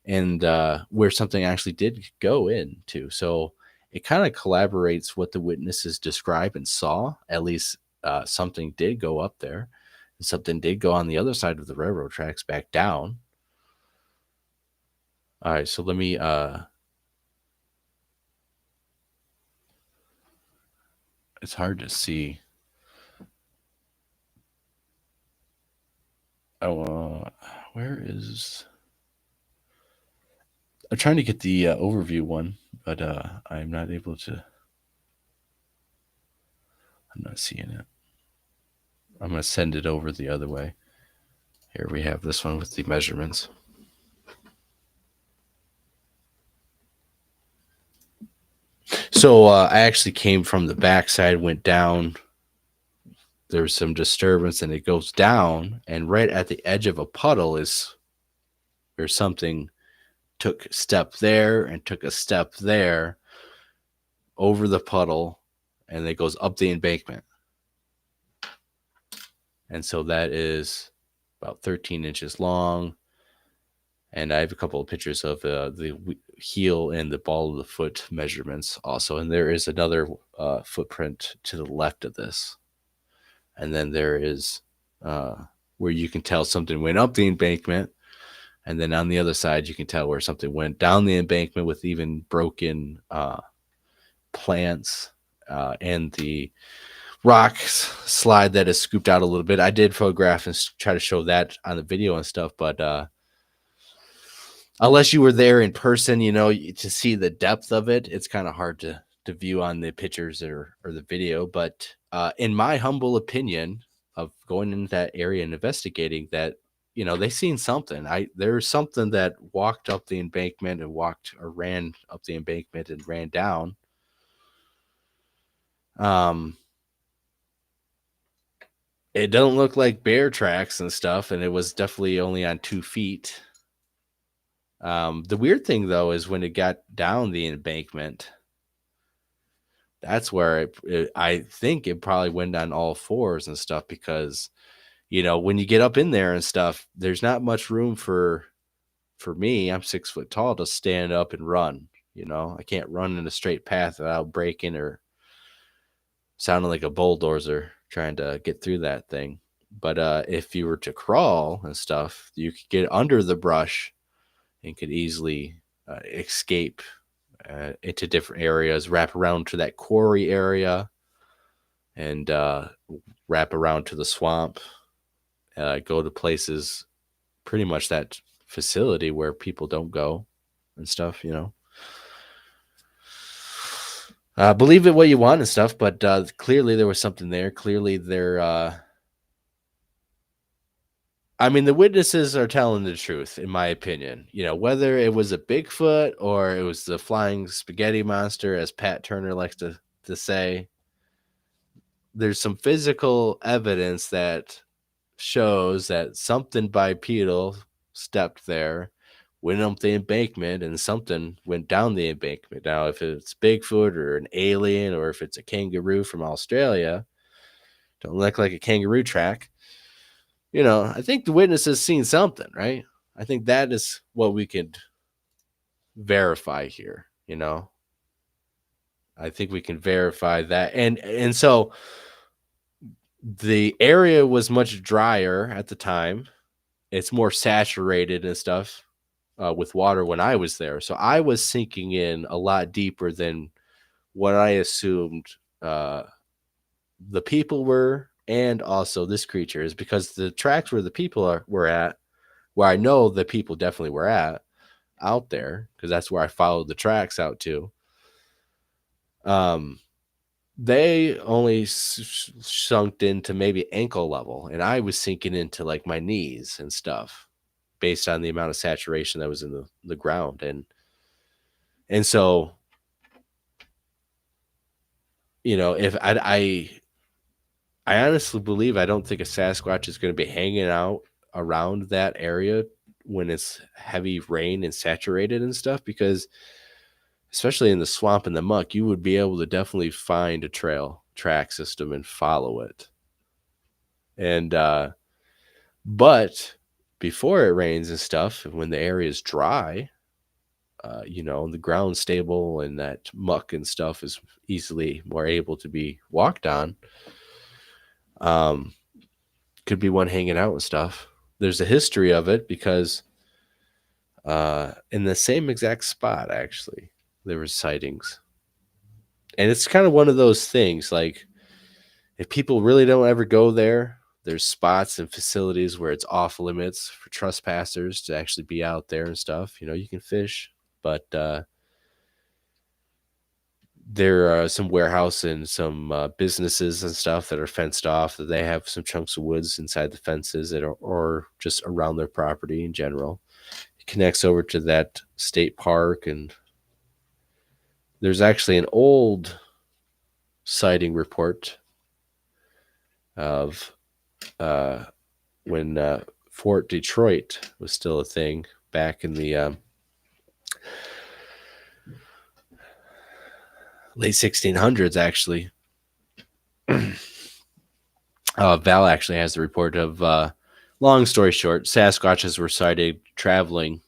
and where something actually did go into. So it kind of collaborates what the witnesses described and saw. At least something did go up there, and something did go on the other side of the railroad tracks back down. All right, so let me. It's hard to see. Oh, where is? I'm trying to get the overview one, but I'm not able to. I'm not seeing it. I'm going to send it over the other way. Here we have this one with the measurements. So I actually came from the backside, went down. There's some disturbance, and it goes down. And right at the edge of a puddle is where something took a step there and took a step there over the puddle, and it goes up the embankment. And so that is about 13 inches long. And I have a couple of pictures of the heel and the ball of the foot measurements also. And there is another footprint to the left of this. And then there is where you can tell something went up the embankment. And then on the other side, you can tell where something went down the embankment with even broken plants and the rock slide that is scooped out a little bit. I did photograph and try to show that on the video and stuff, but unless you were there in person, to see the depth of it, it's kind of hard to view on the pictures or the video. But in my humble opinion of going into that area and investigating that, they seen something. There's something that walked up the embankment and walked or ran up the embankment and ran down. It don't look like bear tracks and stuff, and it was definitely only on 2 feet. The weird thing though is when it got down the embankment, that's where I think it probably went on all fours and stuff, because when you get up in there and stuff, there's not much room for me. I'm 6 foot tall to stand up and run. I can't run in a straight path without breaking or sounding like a bulldozer trying to get through that thing. But if you were to crawl and stuff, you could get under the brush and could easily escape into different areas, wrap around to that quarry area, and wrap around to the swamp, go to places, pretty much that facility where people don't go and stuff, believe it what you want and stuff, but clearly there was something there. Clearly there, the witnesses are telling the truth, in my opinion. Whether it was a Bigfoot or it was the flying spaghetti monster, as Pat Turner likes to say, there's some physical evidence that shows that something bipedal stepped there, went up the embankment, and something went down the embankment. Now, if it's Bigfoot or an alien, or if it's a kangaroo from Australia, don't look like a kangaroo track. I think the witness has seen something, right? I think that is what we could verify here. I think we can verify that. And so the area was much drier at the time. It's more saturated and stuff with water when I was there. So I was sinking in a lot deeper than what I assumed the people were, and also this creature is, because the tracks where the people were at, where I know the people definitely were at out there, because that's where I followed the tracks out to. They only sunk into maybe ankle level, and I was sinking into like my knees and stuff, based on the amount of saturation that was in the ground. And so, if I honestly believe, I don't think a Sasquatch is going to be hanging out around that area when it's heavy rain and saturated and stuff, because especially in the swamp and the muck, you would be able to definitely find a track system and follow it. And but before it rains and stuff, when the area is dry, the ground's stable and that muck and stuff is easily more able to be walked on. Could be one hanging out and stuff. There's a history of it, because in the same exact spot, actually, there were sightings. And it's kind of one of those things, like, if people really don't ever go there, there's spots and facilities where it's off limits for trespassers to actually be out there and stuff. You can fish, but there are some warehouse and some businesses and stuff that are fenced off, that they have some chunks of woods inside the fences that or just around their property in general. It connects over to that state park, and there's actually an old sighting report of when Fort Detroit was still a thing back in the late 1600s, actually. Val actually has the report of, long story short, Sasquatches were sighted traveling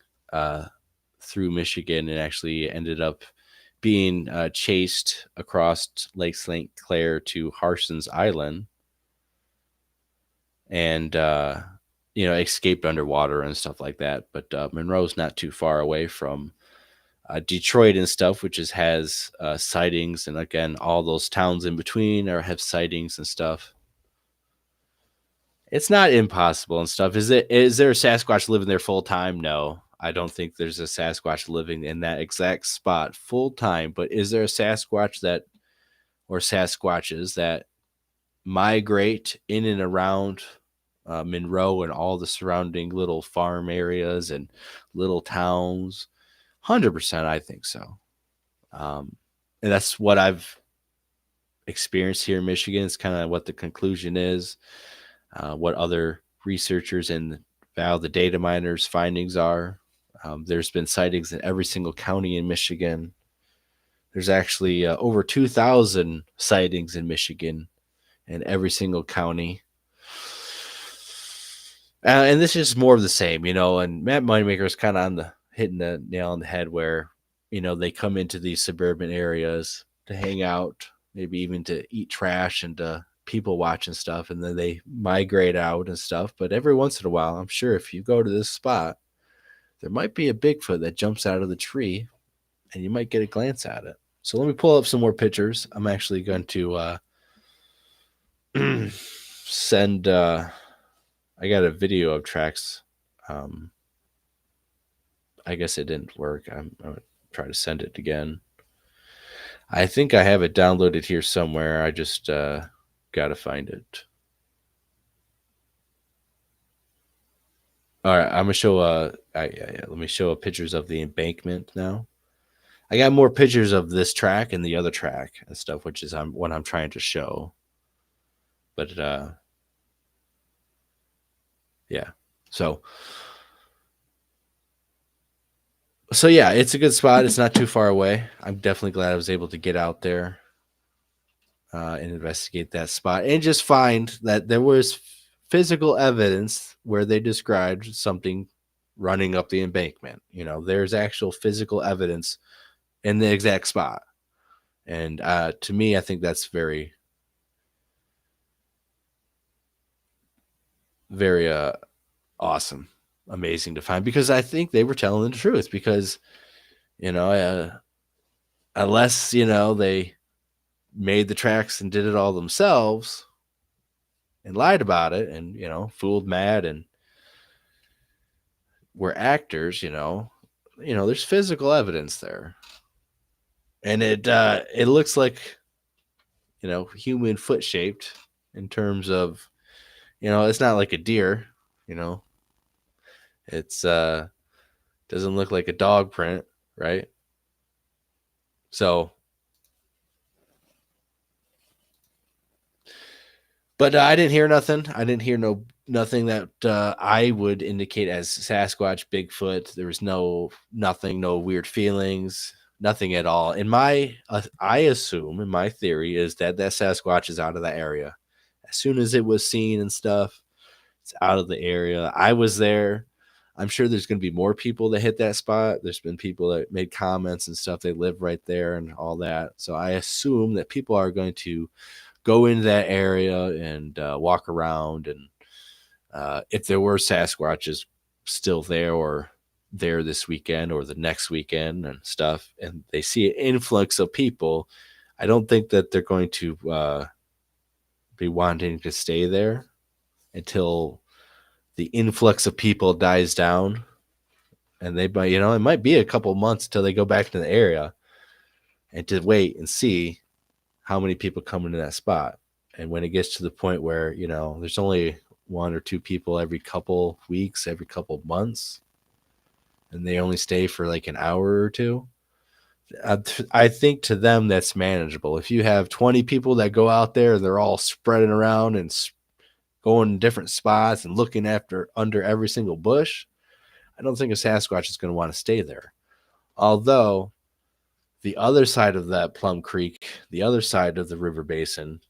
through Michigan, and actually ended up being chased across Lake St. Clair to Harson's Island, and escaped underwater and stuff like that. But Monroe's not too far away from Detroit and stuff, which has sightings, and again, all those towns in between have sightings and stuff. It's not impossible and stuff. Is there a Sasquatch living there full time? No. I don't think there's a Sasquatch living in that exact spot full time, but is there a Sasquatch that, or Sasquatches that migrate in and around Monroe and all the surrounding little farm areas and little towns? 100%, I think so. And that's what I've experienced here in Michigan. It's kind of what the conclusion is, what other researchers and the data miners' findings are. There's been sightings in every single county in Michigan. There's actually over 2,000 sightings in Michigan in every single county. And this is more of the same, and Matt Moneymaker is kind of hitting the nail on the head where, they come into these suburban areas to hang out, maybe even to eat trash and to people watch and stuff, and then they migrate out and stuff. But every once in a while, I'm sure if you go to this spot, there might be a Bigfoot that jumps out of the tree and you might get a glance at it. So let me pull up some more pictures. I'm actually going to send I got a video of tracks. I guess it didn't work. I'm going to try to send it again. I think I have it downloaded here somewhere. I just got to find it. All right, I'm gonna show. Let me show pictures of the embankment now. I got more pictures of this track and the other track and stuff, which is what I'm trying to show. But yeah, so yeah, it's a good spot. It's not too far away. I'm definitely glad I was able to get out there and investigate that spot and just find that there was physical evidence where they described something running up the embankment. There's actual physical evidence in the exact spot. And to me, I think that's very, very awesome, amazing to find, because I think they were telling the truth, because, unless, they made the tracks and did it all themselves and lied about it and, fooled Matt and were actors, there's physical evidence there. And it looks like, human foot shaped in terms of, it's not like a deer, it's doesn't look like a dog print, right? So, but I didn't hear nothing. I didn't hear nothing that I would indicate as Sasquatch, Bigfoot. There was nothing, no weird feelings, nothing at all. I assume, in my theory, is that Sasquatch is out of that area. As soon as it was seen and stuff, it's out of the area. I was there. I'm sure there's going to be more people that hit that spot. There's been people that made comments and stuff. They live right there and all that. So I assume that people are going to go into that area and walk around. And if there were Sasquatches still there or there this weekend or the next weekend and stuff, and they see an influx of people, I don't think that they're going to be wanting to stay there until the influx of people dies down. And they might, it might be a couple months until they go back to the area and to wait and see how many people come into that spot. And when it gets to the point where, there's only one or two people every couple weeks, every couple months, and they only stay for like an hour or two, I think to them that's manageable. If you have 20 people that go out there, they're all spreading around and going to different spots and looking under every single bush, I don't think a Sasquatch is going to want to stay there. Although the other side of that Plum Creek, the other side of the river basin,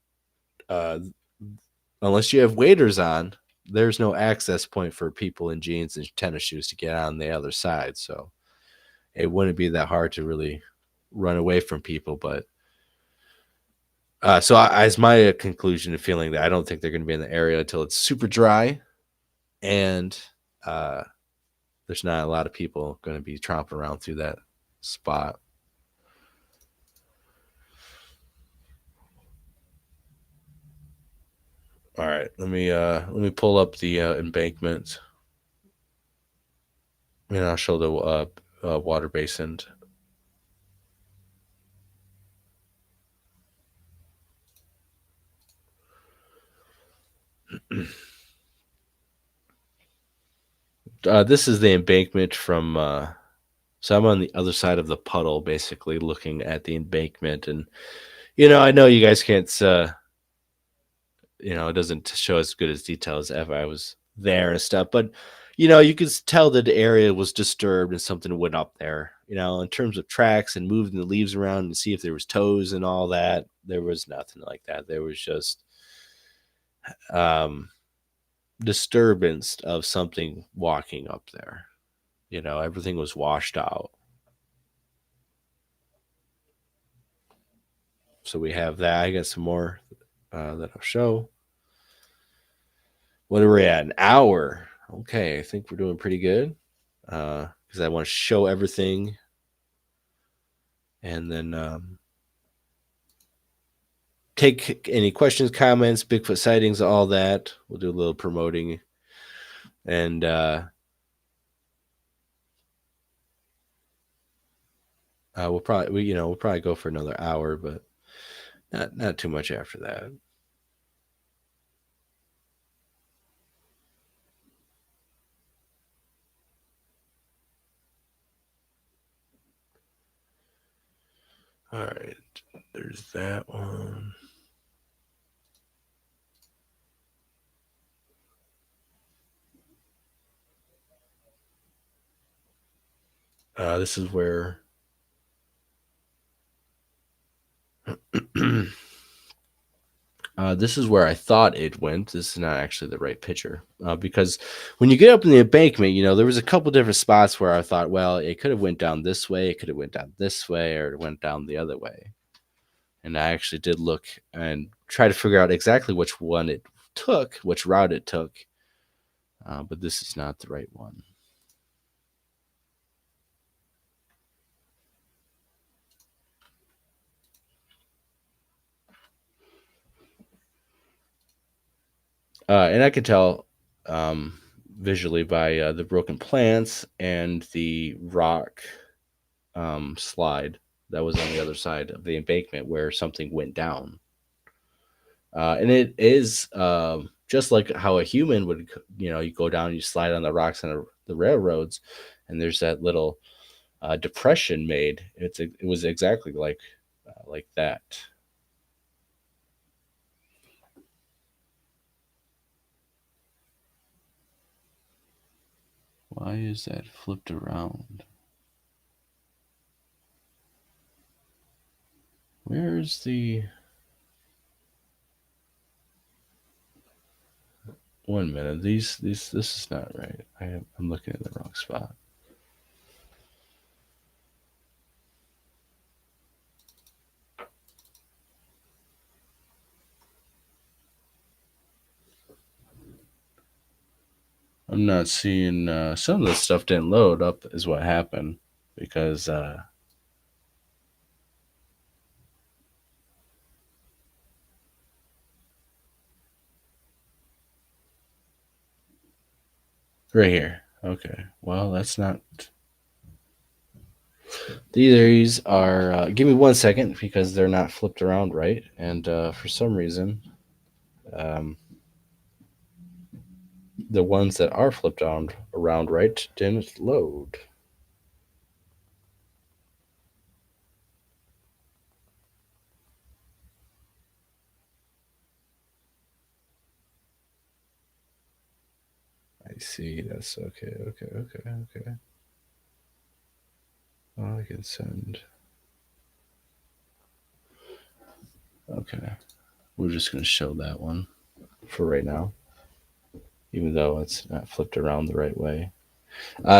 unless you have waders on, there's no access point for people in jeans and tennis shoes to get on the other side. So it wouldn't be that hard to really run away from people. But so as my conclusion and feeling that I don't think they're going to be in the area until it's super dry and there's not a lot of people going to be tromping around through that spot. All right, let me pull up the embankment And I'll show the water basin. This is the embankment from. So I'm on the other side of the puddle, basically looking at the embankment, and I know you guys can't. It doesn't show as good as detail as if I was there and stuff, but you could tell that the area was disturbed and something went up there. In terms of tracks and moving the leaves around and see if there was toes and all that, there was nothing like that. There was just um disturbance of something walking up there. Everything was washed out. So we have that. I got some more that I'll show. What are we at? An hour. Okay, I think we're doing pretty good. Because I want to show everything, and then take any questions, comments, Bigfoot sightings, all that. We'll do a little promoting, and we'll probably go for another hour, but not too much after that. All right, there's that one. This is where this is where I thought it went. This is not actually the right picture because when you get up in the embankment, there was a couple different spots where I thought, well, it could have went down this way, it could have went down this way, or it went down the other way. And I actually did look and try to figure out exactly which one it took, which route it took. But this is not the right one. And I could tell visually by the broken plants and the rock slide that was on the other side of the embankment where something went down. And it is just like how a human would, you go down, you slide on the rocks on the railroads, and there's that little depression made. It was exactly like that. Why is that flipped around? Where's the... 1 minute. This is not right. I'm looking at the wrong spot. I'm not seeing some of this stuff didn't load up is what happened because right here. Okay. Well, that's not. These are. Give me 1 second because they're not flipped around right, and for some reason, um, the ones that are flipped around right didn't load. I see. That's okay. Okay. Well, I can send. Okay. We're just going to show that one for right now, even though it's not flipped around the right way.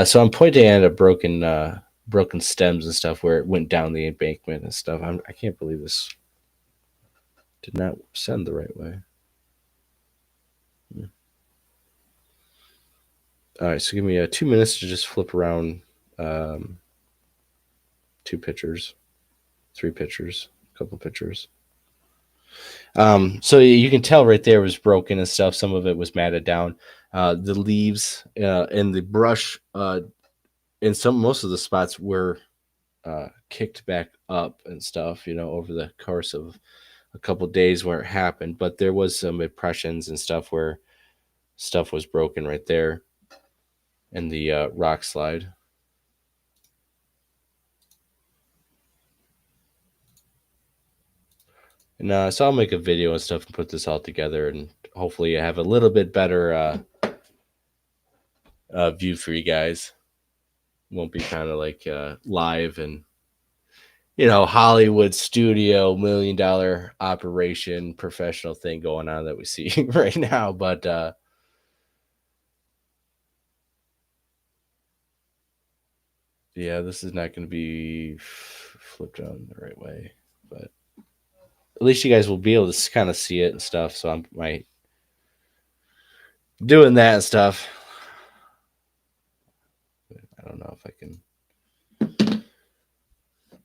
So I'm pointing at a broken stems and stuff where it went down the embankment and stuff. I can't believe this did not send the right way. All right, so give me 2 minutes to just flip around 2 pictures, 3 pictures, a couple pictures. So you can tell right there was broken and stuff. Some of it was matted down. The leaves and the brush and most of the spots were kicked back up and stuff, over the course of a couple days where it happened. But there was some impressions and stuff where stuff was broken right there in the rock slide. And so I'll make a video and stuff and put this all together, and hopefully I have a little bit better view for you guys. Won't be kind of like live and Hollywood studio $1 million operation professional thing going on that we see right now. But yeah, this is not going to be flipped on the right way, but at least you guys will be able to kind of see it and stuff. So I'm doing that and stuff. I don't know if I can.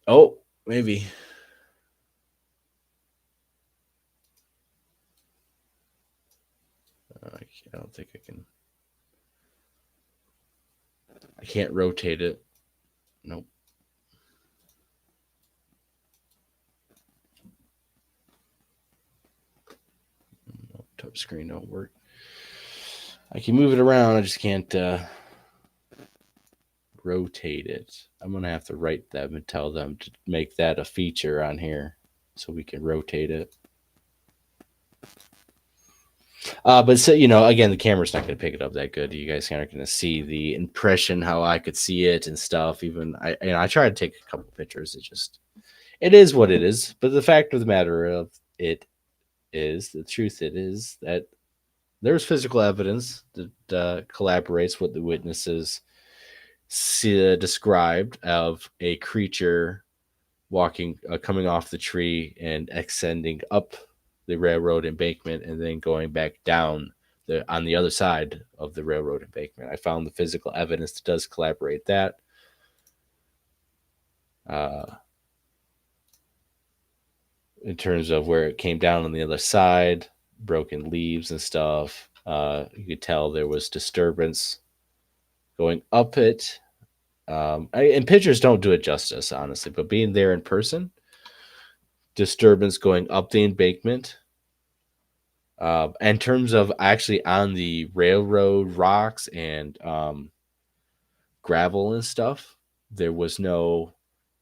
Oh, maybe. I don't think I can. I can't rotate it. Nope. Touch screen don't work. I can move it around. I just can't rotate it. I'm gonna have to write them and tell them to make that a feature on here so we can rotate it. But so again, the camera's not going to pick it up that good. You guys aren't going to see the impression how I could see it and stuff. Even I tried to take a couple pictures. It is what it is. But the fact of the matter of it is, the truth it is that there's physical evidence that collaborates what the witnesses described of a creature walking, coming off the tree and ascending up the railroad embankment and then going back down on the other side of the railroad embankment. I found the physical evidence that does collaborate that. In terms of where it came down on the other side, broken leaves and stuff, you could tell there was disturbance going up it. And pictures don't do it justice, honestly, but being there in person, disturbance going up the embankment. In terms of actually on the railroad rocks and gravel and stuff, there was no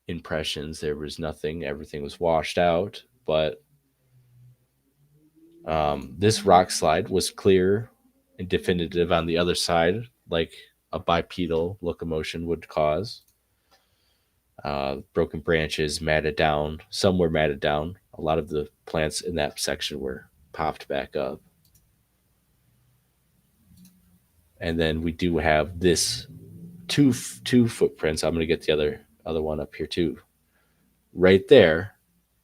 impressions. There was nothing. Everything was washed out. But this rock slide was clear and definitive on the other side, like a bipedal locomotion would cause. Broken branches, matted down. Some were matted down. A lot of the plants in that section were popped back up. And then we do have this two footprints. I'm going to get the other one up here too. Right there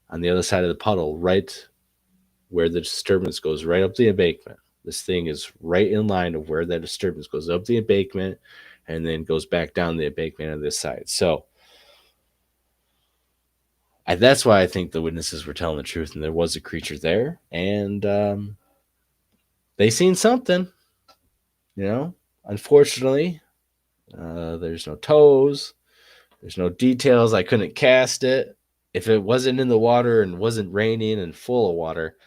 on the other side of the puddle, right where the disturbance goes, right up the embankment. This thing is right in line of where that disturbance goes up the embankment and then goes back down the embankment on this side. So that's why I think the witnesses were telling the truth, and there was a creature there, and they seen something. Unfortunately, there's no toes, there's no details. I couldn't cast it. If it wasn't in the water and wasn't raining and full of water,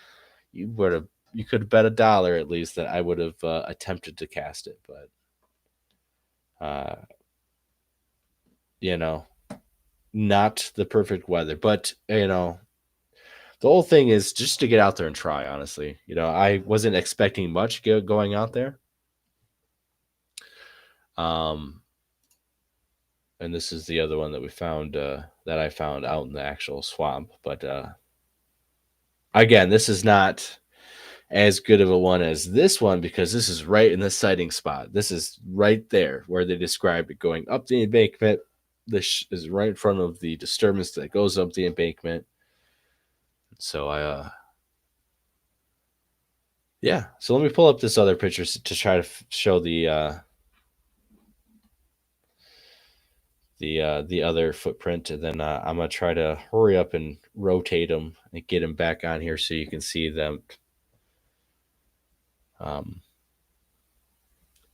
you could have bet $1 at least that I would have attempted to cast it, but not the perfect weather. But the whole thing is just to get out there and try. Honestly, I wasn't expecting much going out there. And this is the other one that we found that I found out in the actual swamp. But again, this is not as good of a one as this one because this is right in the sighting spot. This is right there where they described it going up the embankment. This is right in front of the disturbance that goes up the embankment. So yeah. So let me pull up this other picture to try to show the other footprint, and then I'm gonna try to hurry up and rotate them and get them back on here so you can see them a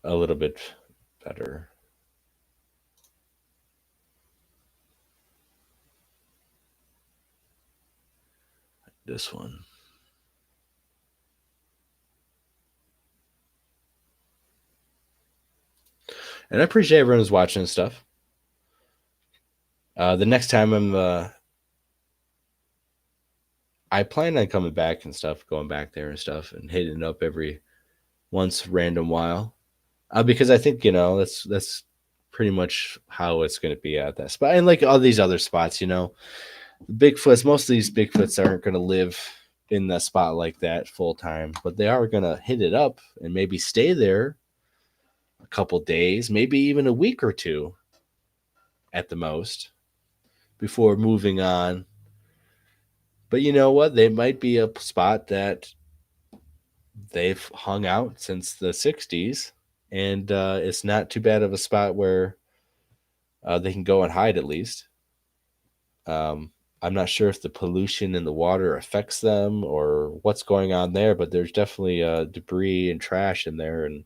little bit better. this one. And I appreciate everyone who's watching and stuff. The next time I plan on coming back and stuff, going back there and stuff, and hitting it up every once random while. Because I think that's pretty much how it's going to be at that spot, and like all these other spots, Bigfoots. Most of these Bigfoots aren't going to live in the spot like that full time, but they are going to hit it up and maybe stay there a couple days, maybe even a week or two at the most before moving on. But you know what? They might be a spot that they've hung out since the 60s, and it's not too bad of a spot where they can go and hide at least. I'm not sure if the pollution in the water affects them or what's going on there, but there's definitely debris and trash in there, and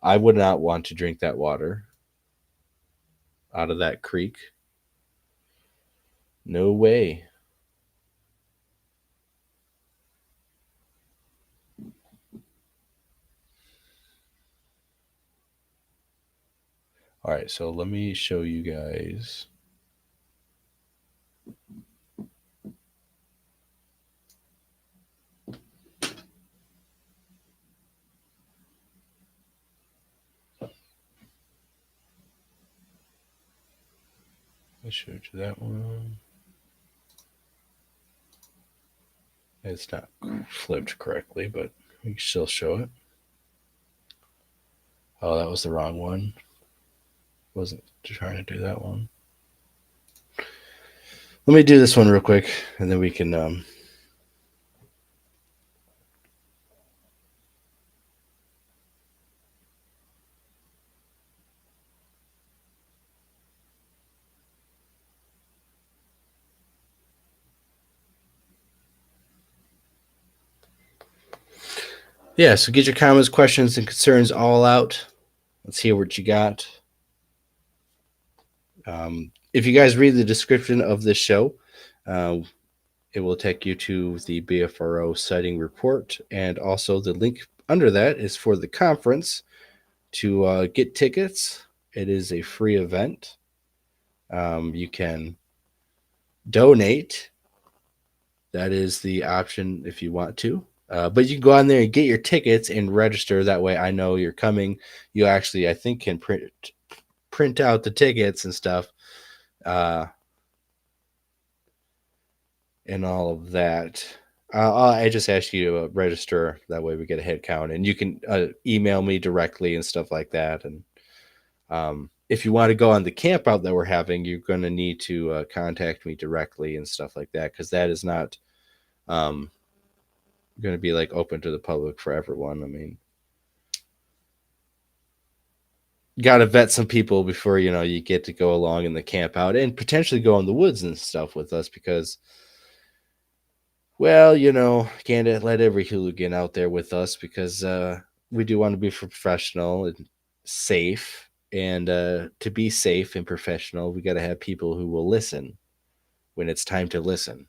I would not want to drink that water out of that creek. No way. All right, so let me show you guys. I showed you that one. It's not flipped correctly, but we can still show it. Oh, that was the wrong one. Wasn't trying to do that one. Let me do this one real quick, and then we can yeah, so get your comments, questions, and concerns all out. Let's hear what you got. If you guys read the description of this show, it will take you to the BFRO sighting report, and also the link under that is for the conference to get tickets. It is a free event. You can donate. That is the option if you want to. But you can go on there and get your tickets and register. That way I know you're coming. You actually, I think, can print out the tickets and stuff. And all of that. I just ask you to register. That way we get a head count. And you can email me directly and stuff like that. And if you want to go on the camp out that we're having, you're going to need to contact me directly and stuff like that, because that is not going to be like open to the public for everyone. I mean, you got to vet some people before you get to go along in the camp out and potentially go in the woods and stuff with us, because well, can't let every hooligan out there with us, because we do want to be professional and safe. And to be safe and professional, we got to have people who will listen when it's time to listen.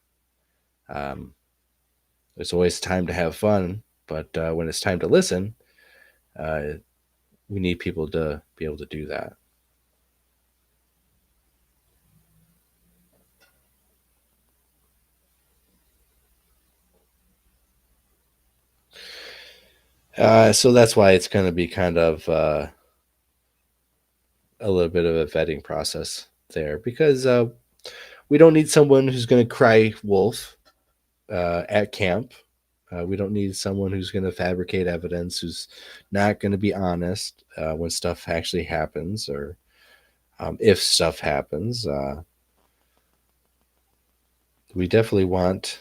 There's always time to have fun, but when it's time to listen, we need people to be able to do that. So that's why it's going to be kind of a little bit of a vetting process there, because we don't need someone who's going to cry wolf at camp. We don't need someone who's going to fabricate evidence, who's not going to be honest when stuff actually happens, or if stuff happens. We definitely want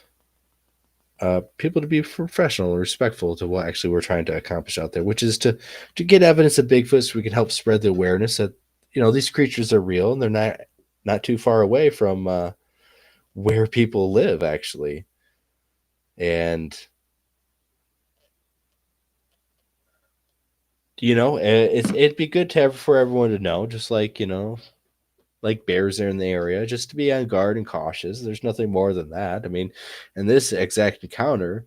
people to be professional and respectful to what actually we're trying to accomplish out there, which is to get evidence of Bigfoot, so we can help spread the awareness that these creatures are real, and they're not too far away from where people live, actually. And it'd be good for everyone to know, just like like bears are in the area, just to be on guard and cautious. There's nothing more than that. I mean, in this exact encounter,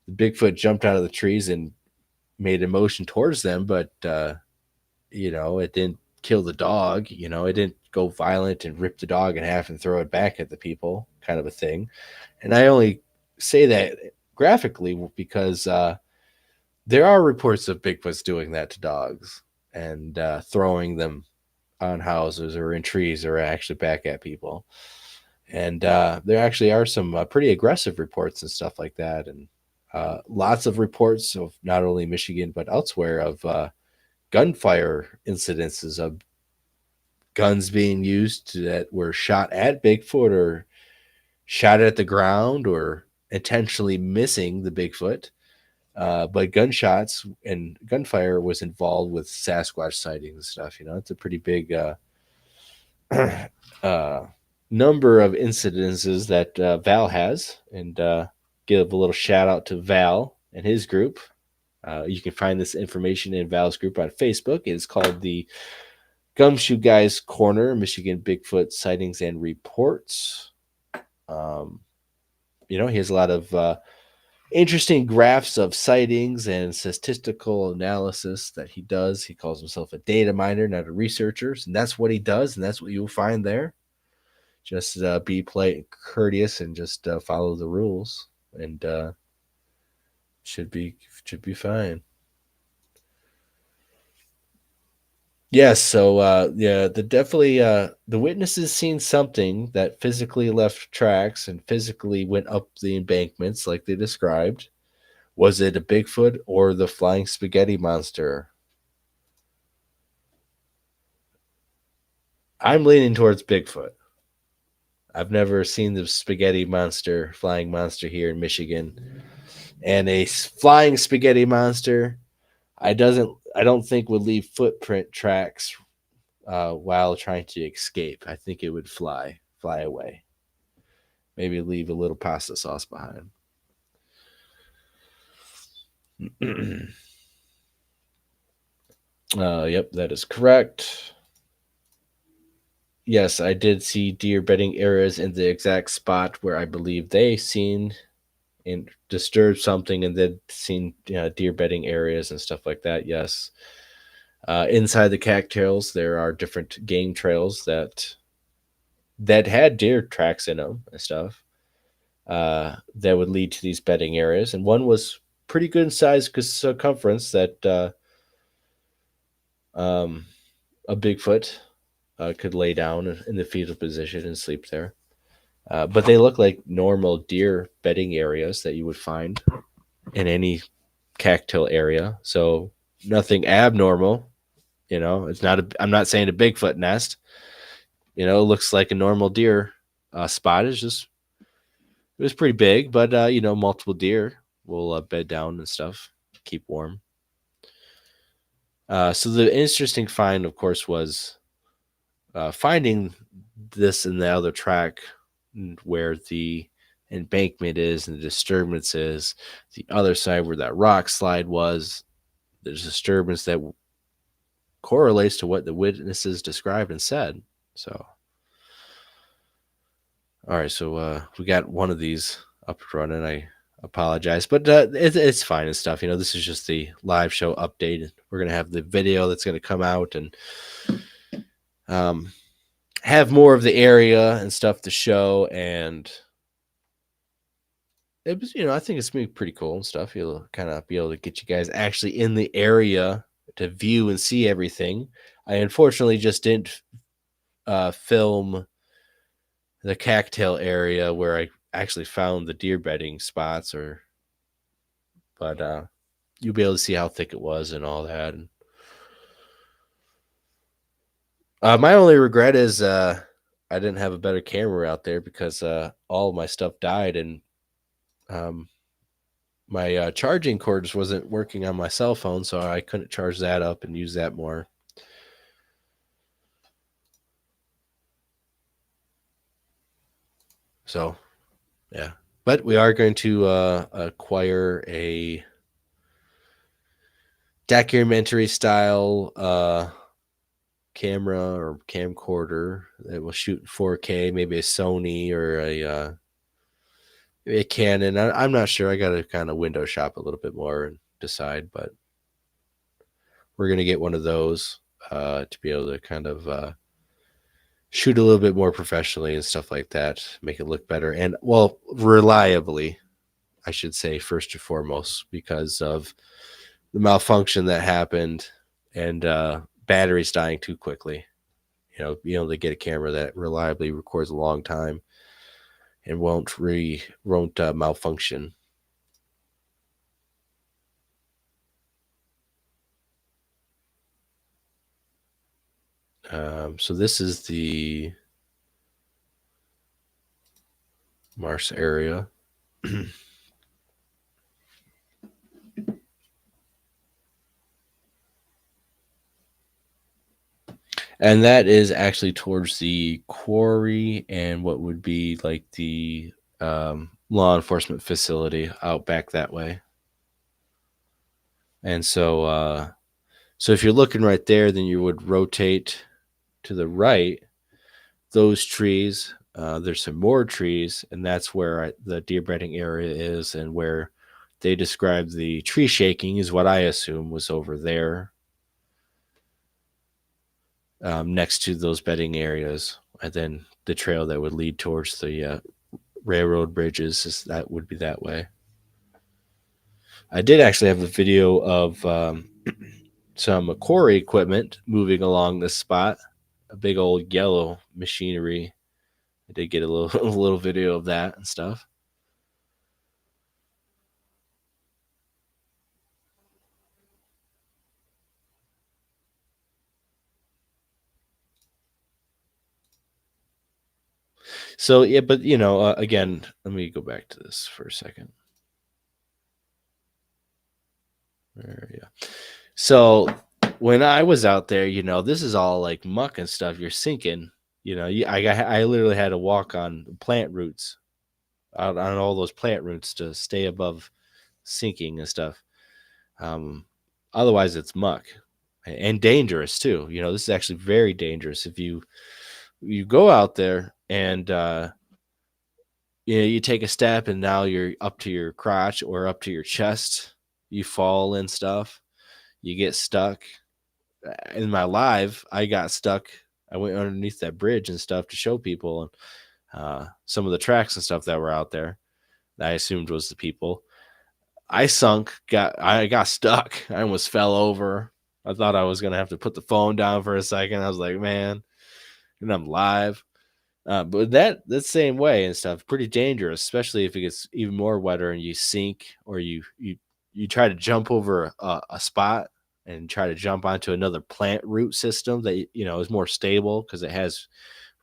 the Bigfoot jumped out of the trees and made a motion towards them, but it didn't kill the dog. It didn't go violent and rip the dog in half and throw it back at the people, kind of a thing. And I only say that graphically because there are reports of Bigfoots doing that to dogs and throwing them on houses or in trees or actually back at people. And there actually are some pretty aggressive reports and stuff like that. And lots of reports of not only Michigan, but elsewhere of gunfire incidences of guns being used that were shot at Bigfoot or shot at the ground or intentionally missing the Bigfoot. But gunshots and gunfire was involved with Sasquatch sightings and stuff. It's a pretty big number of incidences that Val has. And give a little shout out to Val and his group. You can find this information in Val's group on Facebook. It's called the Gumshoe Guys Corner, Michigan Bigfoot Sightings and Reports. He has a lot of interesting graphs of sightings and statistical analysis that he does. He calls himself a data miner, not a researcher. And that's what he does, and that's what you'll find there. Just be polite and courteous and just follow the rules. And should be fine. Yes, so the witnesses seen something that physically left tracks and physically went up the embankments like they described. Was it a Bigfoot or the flying spaghetti monster? I'm leaning towards Bigfoot. I've never seen the spaghetti monster, flying monster here in Michigan. And a flying spaghetti monster, I don't think would leave footprint tracks while trying to escape. I think it would fly away. Maybe leave a little pasta sauce behind. Yep, that is correct. Yes, I did see deer bedding areas in the exact spot where I believe they seen and disturbed something and then seen deer bedding areas and stuff like that. Yes. Inside the cattails, there are different game trails that had deer tracks in them and stuff that would lead to these bedding areas. And one was pretty good in size circumference that a Bigfoot could lay down in the fetal position and sleep there. But they look like normal deer bedding areas that you would find in any cattail area. So nothing abnormal. It's not. I'm not saying a Bigfoot nest. It looks like a normal deer spot. It was pretty big, but multiple deer will bed down and stuff, keep warm. So the interesting find, of course, was finding this in the other track where the embankment is and the disturbance is. The other side where that rock slide was, there's disturbance that correlates to what the witnesses described and said. So, all right, so we got one of these up and running. I apologize, but it's fine and stuff. This is just the live show update. We're gonna have the video that's gonna come out and have more of the area and stuff to show. And it was, I think it's gonna be pretty cool and stuff. You'll kind of be able to get you guys actually in the area to view and see everything. I unfortunately just didn't film the cattail area where I actually found the deer bedding spots, but you'll be able to see how thick it was and all that. And my only regret is I didn't have a better camera out there because all of my stuff died, and my charging cords wasn't working on my cell phone, so I couldn't charge that up and use that more. So, yeah. But we are going to acquire a documentary style camera or camcorder that will shoot in 4K, maybe a Sony or maybe a Canon. I'm not sure. I got to kind of window shop a little bit more and decide, but we're going to get one of those to be able to kind of shoot a little bit more professionally and stuff like that, make it look better and, well, reliably, I should say, first and foremost, because of the malfunction that happened and batteries dying too quickly. Being able to get a camera that reliably records a long time and won't malfunction. So this is the Mars area. And that is actually towards the quarry and what would be like the law enforcement facility out back that way. And so if you're looking right there, then you would rotate to the right. Those trees, there's some more trees, and that's where the deer bedding area is, and where they described the tree shaking is what I assume was over there. Next to those bedding areas, and then the trail that would lead towards the railroad bridges, that would be that way. I did actually have a video of some quarry equipment moving along this spot, a big old yellow machinery. I did get a little video of that and stuff. So yeah, but again, let me go back to this for a second. Yeah. So when I was out there, this is all like muck and stuff. You're sinking. I literally had to walk on plant roots, out on all those plant roots to stay above sinking and stuff. Otherwise, it's muck and dangerous too. This is actually very dangerous if you go out there and you take a step and now you're up to your crotch or up to your chest. You fall and stuff. You get stuck. In my live, I got stuck. I went underneath that bridge and stuff to show people some of the tracks and stuff that were out there that I assumed was the people. I got stuck. I almost fell over. I thought I was going to have to put the phone down for a second. I was like, man, and I'm live. But that same way and stuff, pretty dangerous, especially if it gets even more wetter and you sink or you try to jump over a spot and try to jump onto another plant root system that is more stable because it has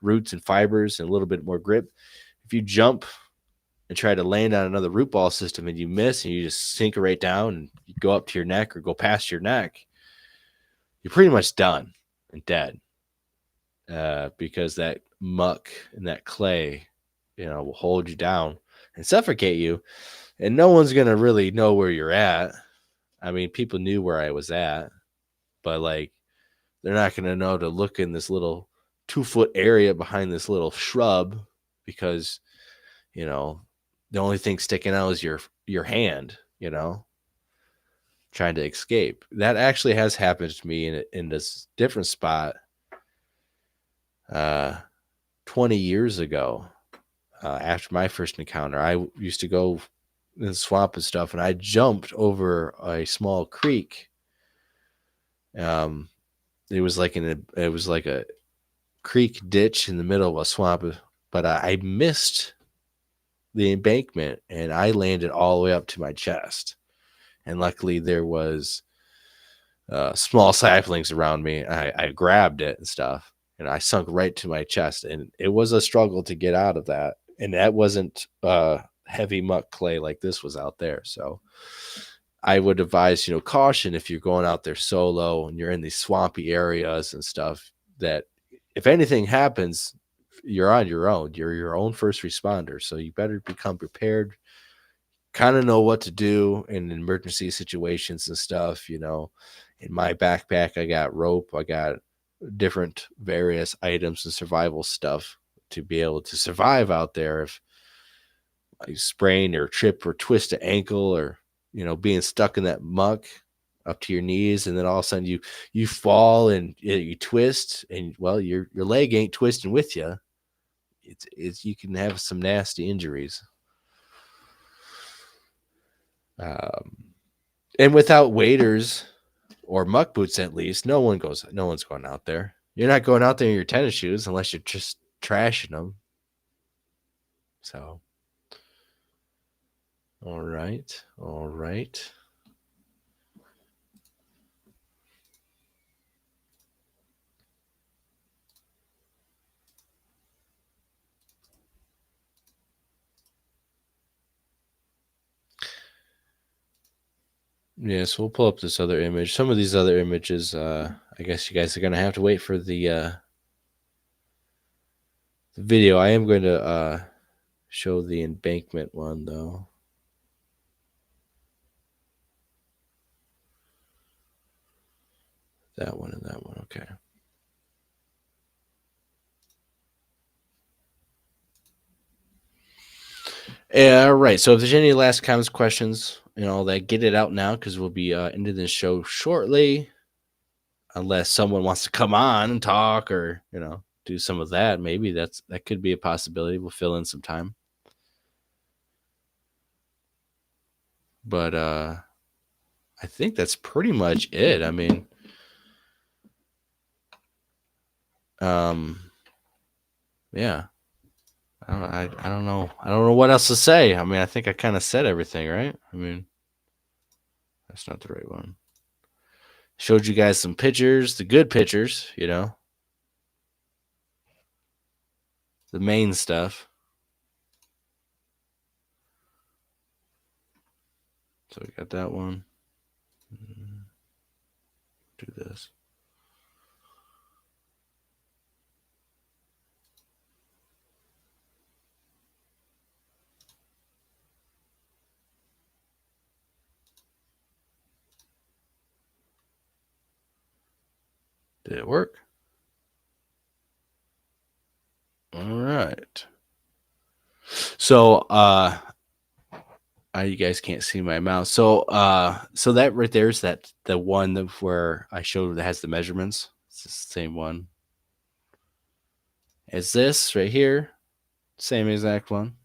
roots and fibers and a little bit more grip. If you jump and try to land on another root ball system and you miss and you just sink right down and you go up to your neck or go past your neck, you're pretty much done and dead. Because that muck and that clay, will hold you down and suffocate you, and no one's gonna really know where you're at. I mean, people knew where I was at, but like, they're not gonna know to look in this little 2-foot area behind this little shrub because, the only thing sticking out is your hand, trying to escape. That actually has happened to me in this different spot 20 years ago. After my first encounter, I used to go in the swamp and stuff, and I jumped over a small creek. It was like a creek ditch in the middle of a swamp, but I missed the embankment and I landed all the way up to my chest. And luckily there was small saplings around me. I grabbed it and stuff, and I sunk right to my chest, and it was a struggle to get out of that. And that wasn't heavy muck clay like this was out there. So I would advise, caution if you're going out there solo and you're in these swampy areas and stuff, that if anything happens, you're on your own. You're your own first responder. So you better become prepared, kind of know what to do in emergency situations and stuff. In my backpack, I got rope, I got different various items and survival stuff to be able to survive out there if you sprain or trip or twist an ankle, or being stuck in that muck up to your knees, and then all of a sudden you fall and you twist, and well, your leg ain't twisting with you. It's you can have some nasty injuries. And without waders or muck boots, at least, no one's going out there. You're not going out there in your tennis shoes unless you're just trashing them. So, all right. Yes, we'll pull up this other image. Some of these other images, I guess you guys are going to have to wait for the video. I am going to show the embankment one, though. That one and that one, okay. Yeah, all right. So if there's any last comments, questions, and all that, get it out now, because we'll be ending this show shortly. Unless someone wants to come on and talk, or do some of that, maybe that could be a possibility. We'll fill in some time. But I think that's pretty much it. I mean, yeah. I don't know. I don't know what else to say. I mean, I think I kind of said everything, right? I mean, that's not the right one. Showed you guys some pictures, the good pictures, the main stuff. So we got that one. Do this. Did it work? All right. So, you guys can't see my mouse. So, so that right there is the one where I showed that has the measurements. It's the same one as this right here. Same exact one.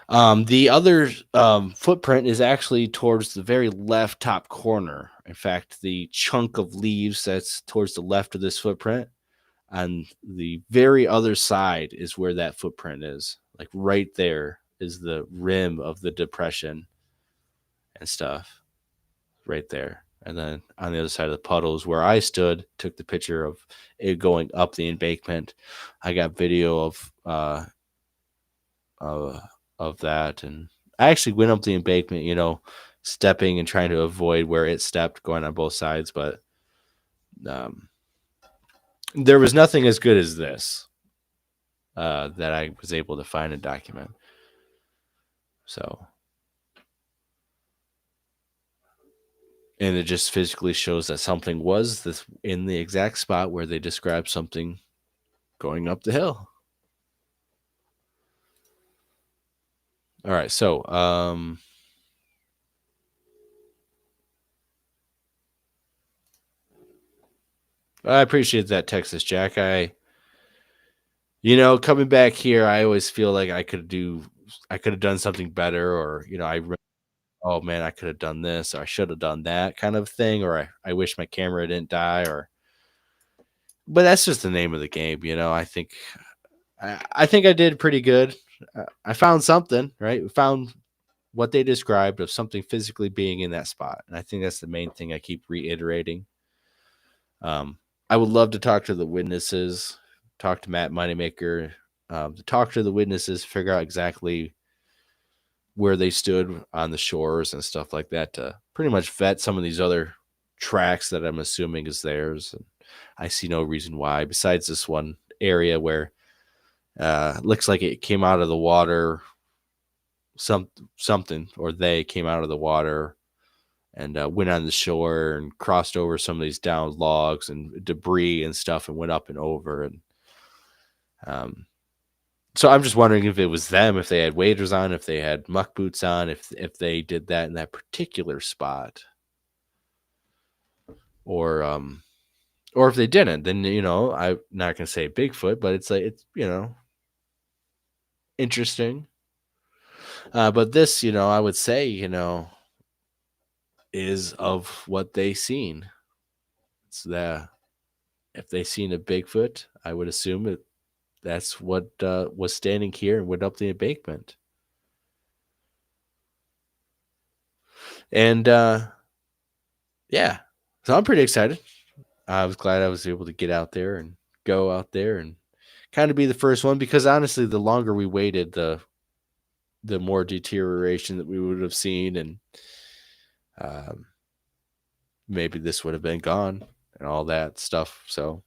The other footprint is actually towards the very left top corner. In fact, the chunk of leaves that's towards the left of this footprint, on the very other side, is where that footprint is. Like right there is the rim of the depression and stuff. Right there. And then on the other side of the puddles where I stood, took the picture of it going up the embankment. I got video of that, and I actually went up the embankment, stepping and trying to avoid where it stepped, going on both sides, but there was nothing as good as this that I was able to find and document. So, and it just physically shows that something was this in the exact spot where they described something going up the hill. All right, so I appreciate that, Texas Jack. Coming back here, I always feel like I could have done something better, or oh man, I could have done this, or I should have done that kind of thing, or I wish my camera didn't die, but that's just the name of the game, I think I did pretty good. I found something, right? We found what they described of something physically being in that spot, and I think that's the main thing I keep reiterating. I would love to talk to the witnesses, talk to Matt Moneymaker, to talk to the witnesses, figure out exactly where they stood on the shores and stuff like that, to pretty much vet some of these other tracks that I'm assuming is theirs. And I see no reason why, besides this one area where looks like it came out of the water something, or they came out of the water and went on the shore and crossed over some of these downed logs and debris and stuff and went up and over. And um, so I'm just wondering if it was them, if they had waders on, if they had muck boots on, if they did that in that particular spot, or or if they didn't. Then I'm not gonna say Bigfoot, but it's like it's interesting. But this, I would say, is of what they seen. It's the if they seen a Bigfoot, I would assume that's what was standing here and went up the embankment. And yeah, so I'm pretty excited. I was glad I was able to get out there and go out there and kind of be the first one, because honestly, the longer we waited, the more deterioration that we would have seen, and um, maybe this would have been gone and all that stuff. So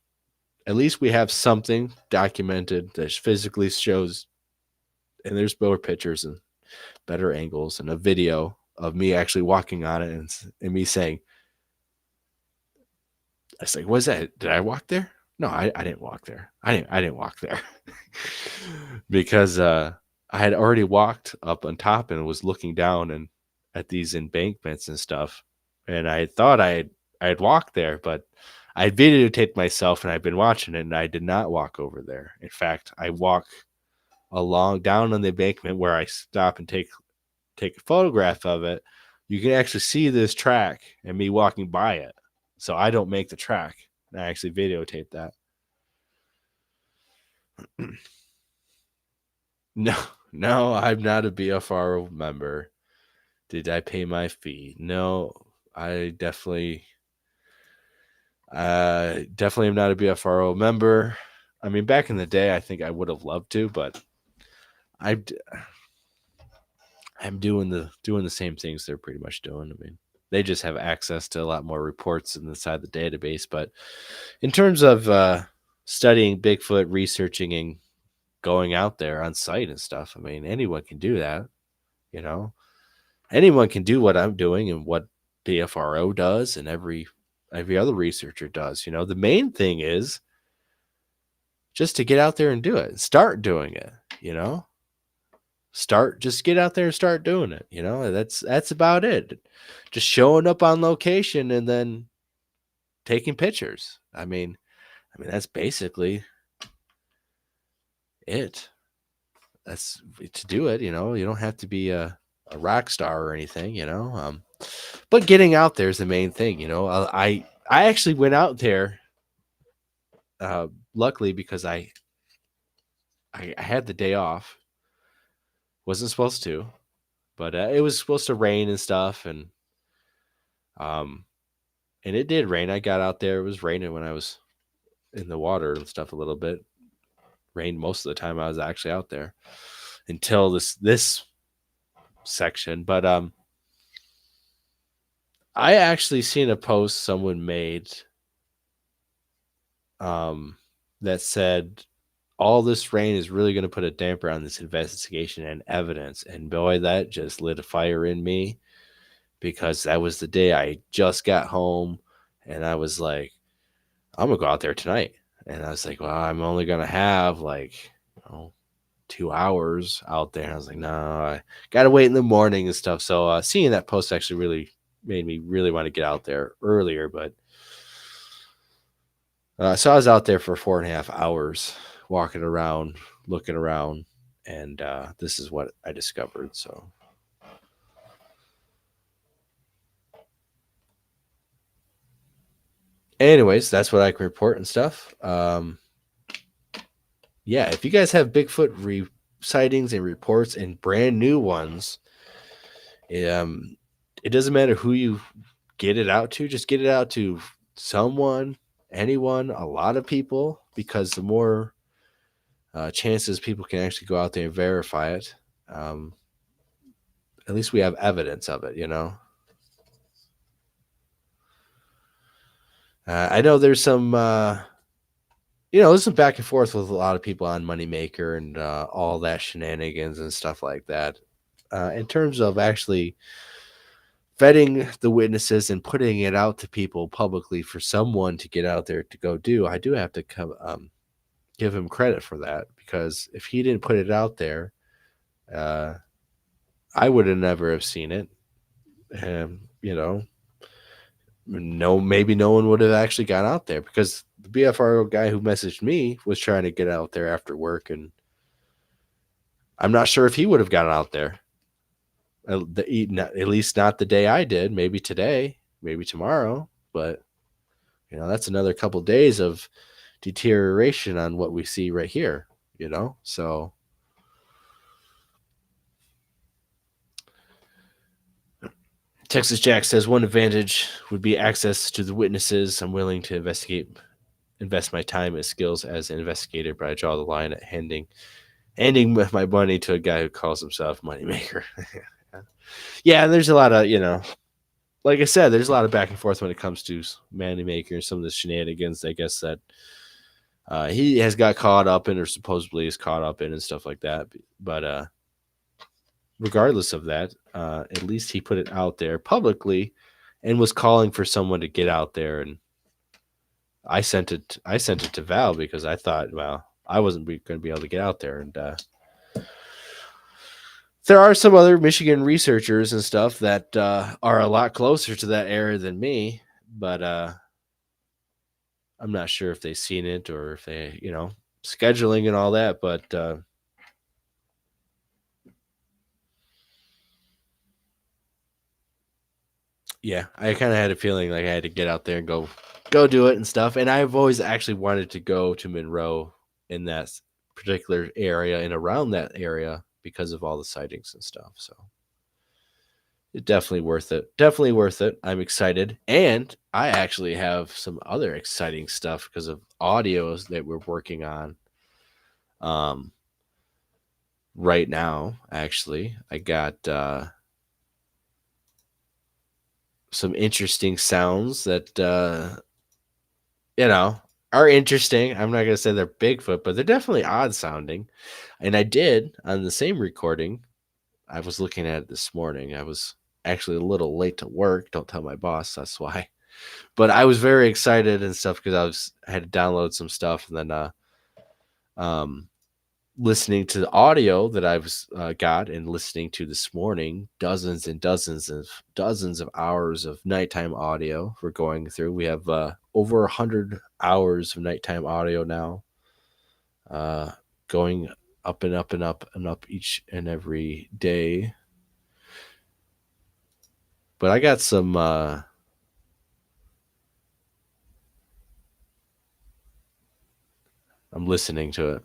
at least we have something documented that physically shows, and there's more pictures and better angles and a video of me actually walking on it, and me saying, I was like, "What's that? Did I walk there? No, I didn't walk there. I didn't walk there." Because I had already walked up on top and was looking down and at these embankments and stuff, and I thought I had walked there, but I had videotaped myself and I'd been watching it, and I did not walk over there. In fact, I walk along down on the embankment where I stop and take a photograph of it. You can actually see this track and me walking by it. So I don't make the track. I actually videotape that. No, I'm not a BFRO member. Did I pay my fee? No, I definitely am not a BFRO member. I mean, back in the day, I think I would have loved to, but I'm doing the same things they're pretty much doing. I mean, they just have access to a lot more reports inside the database. But in terms of studying Bigfoot, researching, and going out there on site and stuff, I mean, anyone can do that. Anyone can do what I'm doing and what BFRO does, and every other researcher does. The main thing is just to get out there and do it. Start doing it. Just get out there and start doing it. That's about it. Just showing up on location and then taking pictures. I mean that's basically it. That's to do it. You don't have to be a rock star or anything. But getting out there is the main thing. I actually went out there. Luckily, because I had the day off. Wasn't supposed to, but it was supposed to rain and stuff, and it did rain. I got out there. It was raining when I was in the water and stuff a little bit. Rained most of the time I was actually out there until this section. But I actually seen a post someone made that said all this rain is really going to put a damper on this investigation and evidence. And boy, that just lit a fire in me, because that was the day I just got home and I was like, I'm going to go out there tonight. And I was like, well, I'm only going to have 2 hours out there. And I was like, no, I got to wait in the morning and stuff. So seeing that post actually really made me really want to get out there earlier. But so I was out there for 4.5 hours, walking around, looking around, and this is what I discovered. So anyways, that's what I can report and stuff. Yeah, if you guys have Bigfoot sightings and reports and brand new ones, it doesn't matter who you get it out to. Just get it out to someone, anyone, a lot of people, because the more chances people can actually go out there and verify it, at least we have evidence of it, I know there's some there's some back and forth with a lot of people on Moneymaker and all that shenanigans and stuff like that. in terms of actually vetting the witnesses and putting it out to people publicly for someone to get out there to go do, I do have to give him credit for that, because if he didn't put it out there, uh, I would have never have seen it. And, no, maybe no one would have actually got out there, because the BFRO guy who messaged me was trying to get out there after work, and I'm not sure if he would have gotten out there. At least not the day I did. Maybe today, maybe tomorrow, but that's another couple days of deterioration on what we see right here. So Texas Jack says one advantage would be access to the witnesses. I'm willing to invest my time and skills as an investigator, but I draw the line at handing my money to a guy who calls himself moneymaker. Yeah, there's a lot of, like I said, there's a lot of back and forth when it comes to moneymaker and some of the shenanigans, I guess, that he has got caught up in, or supposedly is caught up in, and stuff like that. But regardless of that, at least he put it out there publicly and was calling for someone to get out there. And I sent it to Val, because I thought, well, I wasn't going to be able to get out there. And there are some other Michigan researchers and stuff that are a lot closer to that area than me, but I'm not sure if they've seen it, or if they, scheduling and all that. But yeah, I kind of had a feeling like I had to get out there and go do it and stuff. And I've always actually wanted to go to Monroe in that particular area and around that area, because of all the sightings and stuff. So it's definitely worth it. Definitely worth it. I'm excited. And I actually have some other exciting stuff because of audios that we're working on. Right now, actually, I got some interesting sounds that are interesting. I'm not going to say they're Bigfoot, but they're definitely odd sounding. And I did, on the same recording, I was looking at it this morning. I was actually a little late to work. Don't tell my boss, that's why. But I was very excited and stuff, because I had to download some stuff, and then listening to the audio that I've got and listening to this morning, dozens and dozens of hours of nighttime audio we're going through. We have over 100 hours of nighttime audio now, going up and up and up and up each and every day. But I got some I'm listening to it.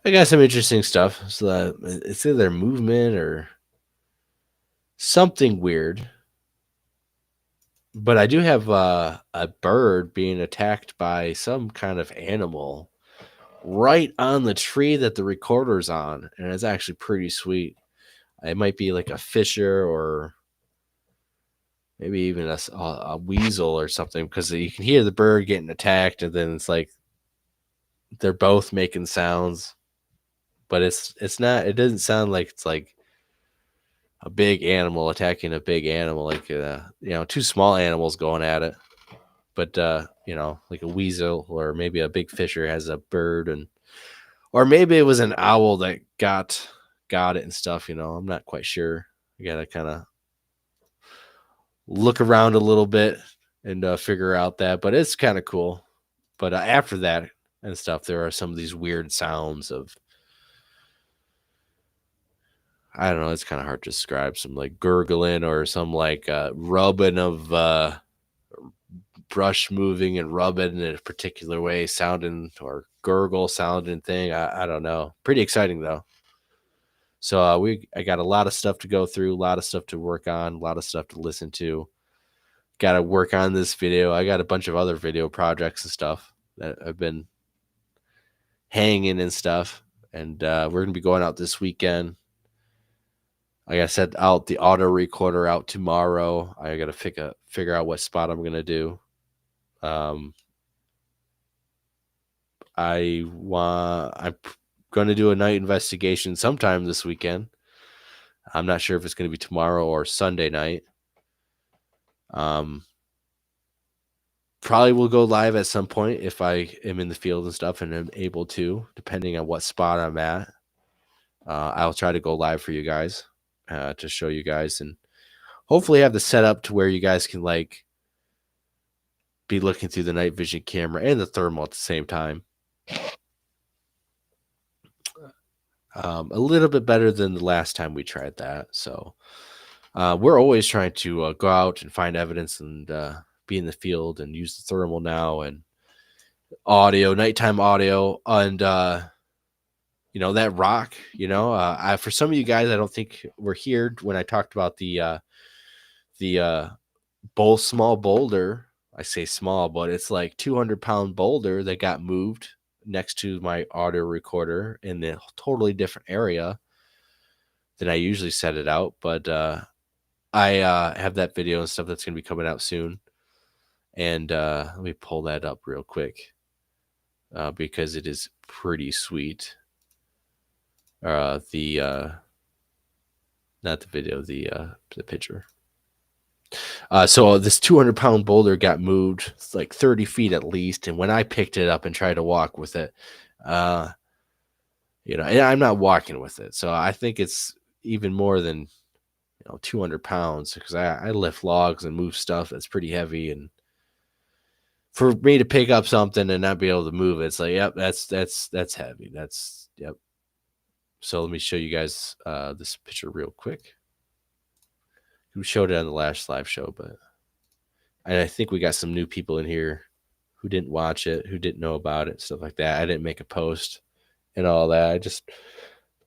I got some interesting stuff. So it's either movement or something weird. But I do have a bird being attacked by some kind of animal right on the tree that the recorder's on, and it's actually pretty sweet. It might be like a fisher, or maybe even a weasel or something, because you can hear the bird getting attacked, and then it's like they're both making sounds, but it's not. It doesn't sound like it's like a big animal attacking a big animal, like two small animals going at it. But like a weasel, or maybe a big fisher has a bird, or maybe it was an owl that got it and stuff. I'm not quite sure. I gotta kind of look around a little bit and figure out that, but it's kind of cool. But after that and stuff, there are some of these weird sounds of, I don't know, it's kind of hard to describe, some like gurgling, or some like rubbing of brush moving and rubbing in a particular way, sounding, or gurgle sounding thing. I don't know. Pretty exciting though. So I got a lot of stuff to go through, a lot of stuff to work on, a lot of stuff to listen to. Got to work on this video. I got a bunch of other video projects and stuff that I've been hanging and stuff. And we're going to be going out this weekend. Like I said, out the auto recorder out tomorrow. I got to figure out what spot I'm gonna do. I'm going to do a night investigation sometime this weekend. I'm not sure if it's going to be tomorrow or Sunday night. Probably will go live at some point if I am in the field and stuff and am able to, depending on what spot I'm at. I'll try to go live for you guys to show you guys, and hopefully have the setup to where you guys can like be looking through the night vision camera and the thermal at the same time. A little bit better than the last time we tried that. So we're always trying to go out and find evidence and be in the field and use the thermal now and audio, nighttime audio, and you know, that rock. You know, for some of you guys, I don't think were here when I talked about the small boulder. I say small, but it's like 200-pound boulder that got moved next to my audio recorder in a totally different area than I usually set it out. But I have that video and stuff that's going to be coming out soon. And let me pull that up real quick because it is pretty sweet. Not the video, the picture. So this 200-pound boulder got moved like 30 feet at least. And when I picked it up and tried to walk with it, you know, and I'm not walking with it. So I think it's even more than, 200 pounds because I lift logs and move stuff that's pretty heavy. And for me to pick up something and not be able to move it, it's like, yep, that's heavy. Yep. So let me show you guys this picture real quick. We showed it on the last live show, but I think we got some new people in here who didn't watch it, who didn't know about it, stuff like that. I didn't make a post and all that. I just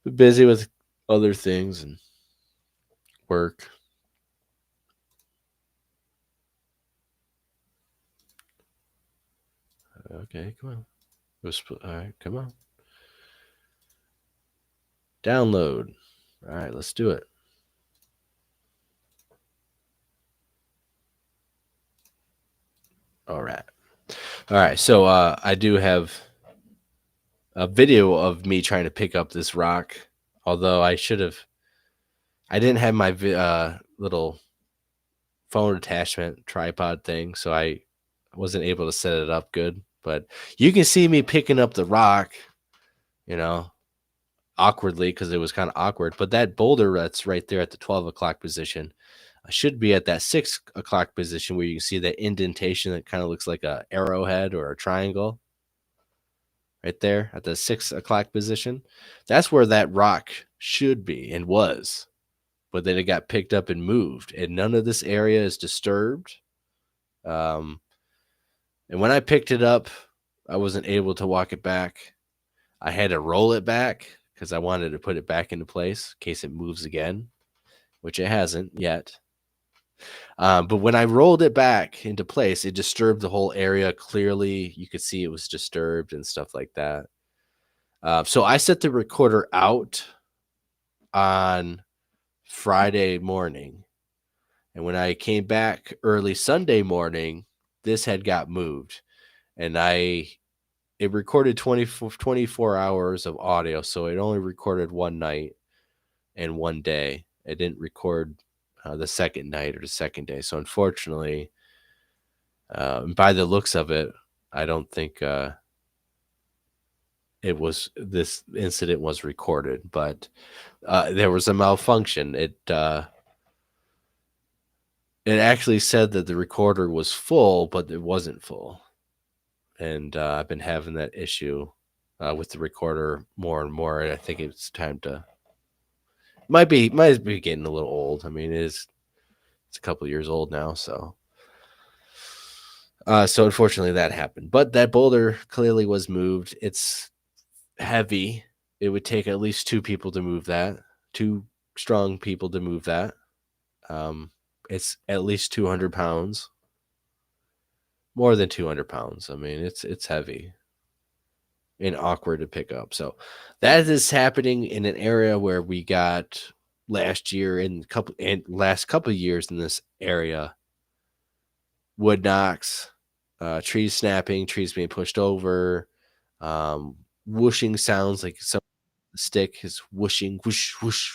been busy with other things and work. Okay, come on. All right, come on. Download. All right, let's do it. All right. So I do have a video of me trying to pick up this rock, although I didn't have my little phone attachment tripod thing, so I wasn't able to set it up good. But you can see me picking up the rock, awkwardly because it was kind of awkward. But that boulder that's right there at the 12 o'clock position, I should be at that 6 o'clock position where you can see that indentation that kind of looks like a arrowhead or a triangle. Right there at the 6 o'clock position. That's where that rock should be and was. But then it got picked up and moved. And none of this area is disturbed. And when I picked it up, I wasn't able to walk it back. I had to roll it back because I wanted to put it back into place in case it moves again, which it hasn't yet. But when I rolled it back into place, it disturbed the whole area. Clearly, you could see it was disturbed and stuff like that. So I set the recorder out on Friday morning. And when I came back early Sunday morning, this had got moved. And it recorded 24 hours of audio. So it only recorded one night and one day. It didn't record the second night or the second day. So unfortunately, by the looks of it, I don't think this incident was recorded, but there was a malfunction. It actually said that the recorder was full, but it wasn't full. And I've been having that issue with the recorder more and more. And I think it's time to might be getting a little old. I mean, it's a couple of years old now, so unfortunately that happened. But that boulder clearly was moved. It's heavy. It would take at least two people to move that. Two strong people to move that. It's at least 200 pounds. More than 200 pounds. I mean, it's heavy and awkward to pick up. So that is happening in an area where we got last year and last couple of years in this area. wood knocks, trees snapping, trees being pushed over, whooshing sounds like some stick is whooshing, whoosh, whoosh.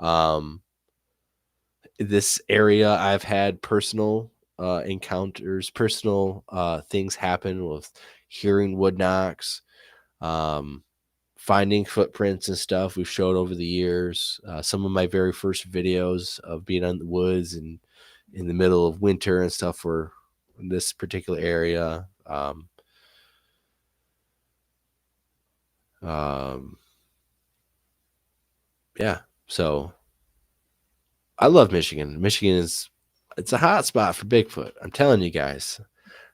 Um, this area I've had personal encounters, personal things happen with hearing wood knocks, um, finding footprints and stuff we've showed over the years. Some of my very first videos of being on the woods and in the middle of winter and stuff were in this particular area. Yeah, so I love Michigan. It's a hot spot for Bigfoot. I'm telling you guys.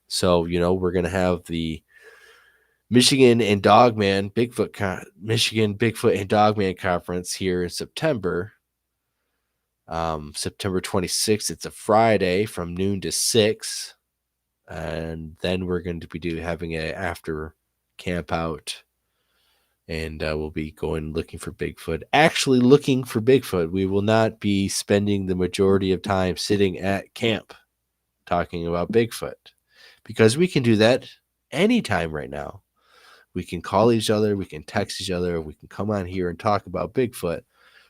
So, we're going to have the Michigan and Dogman Michigan Bigfoot and Dogman conference here in September. September 26th. It's a Friday from noon to 6. And then we're going to be having an after camp out. And we'll be going looking for Bigfoot. Actually looking for Bigfoot. We will not be spending the majority of time sitting at camp talking about Bigfoot, because we can do that anytime right now. We can call each other, we can text each other, we can come on here and talk about Bigfoot.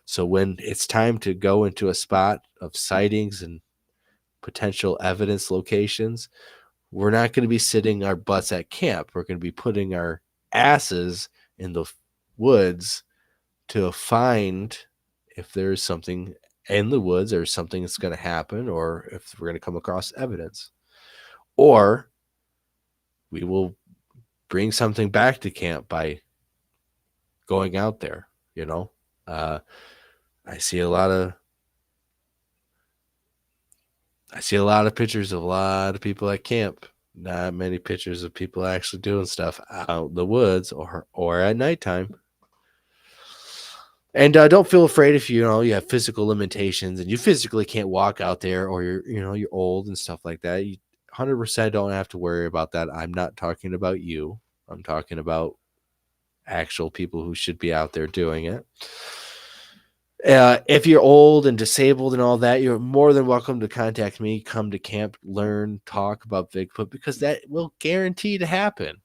So when it's time to go into a spot of sightings and potential evidence locations, we're not going to be sitting our butts at camp. We're going to be putting our asses in the woods to find if there's something in the woods or something that's going to happen, or if we're going to come across evidence. Or we will bring something back to camp by going out there, I see a lot of pictures of a lot of people at camp. Not many pictures of people actually doing stuff out in the woods or at nighttime. And don't feel afraid if you have physical limitations and you physically can't walk out there, or you're old and stuff like that. You 100% don't have to worry about that. I'm not talking about you. I'm talking about actual people who should be out there doing it. If you're old and disabled and all that, you're more than welcome to contact me. Come to camp, learn, talk about Bigfoot, because that will guarantee to happen.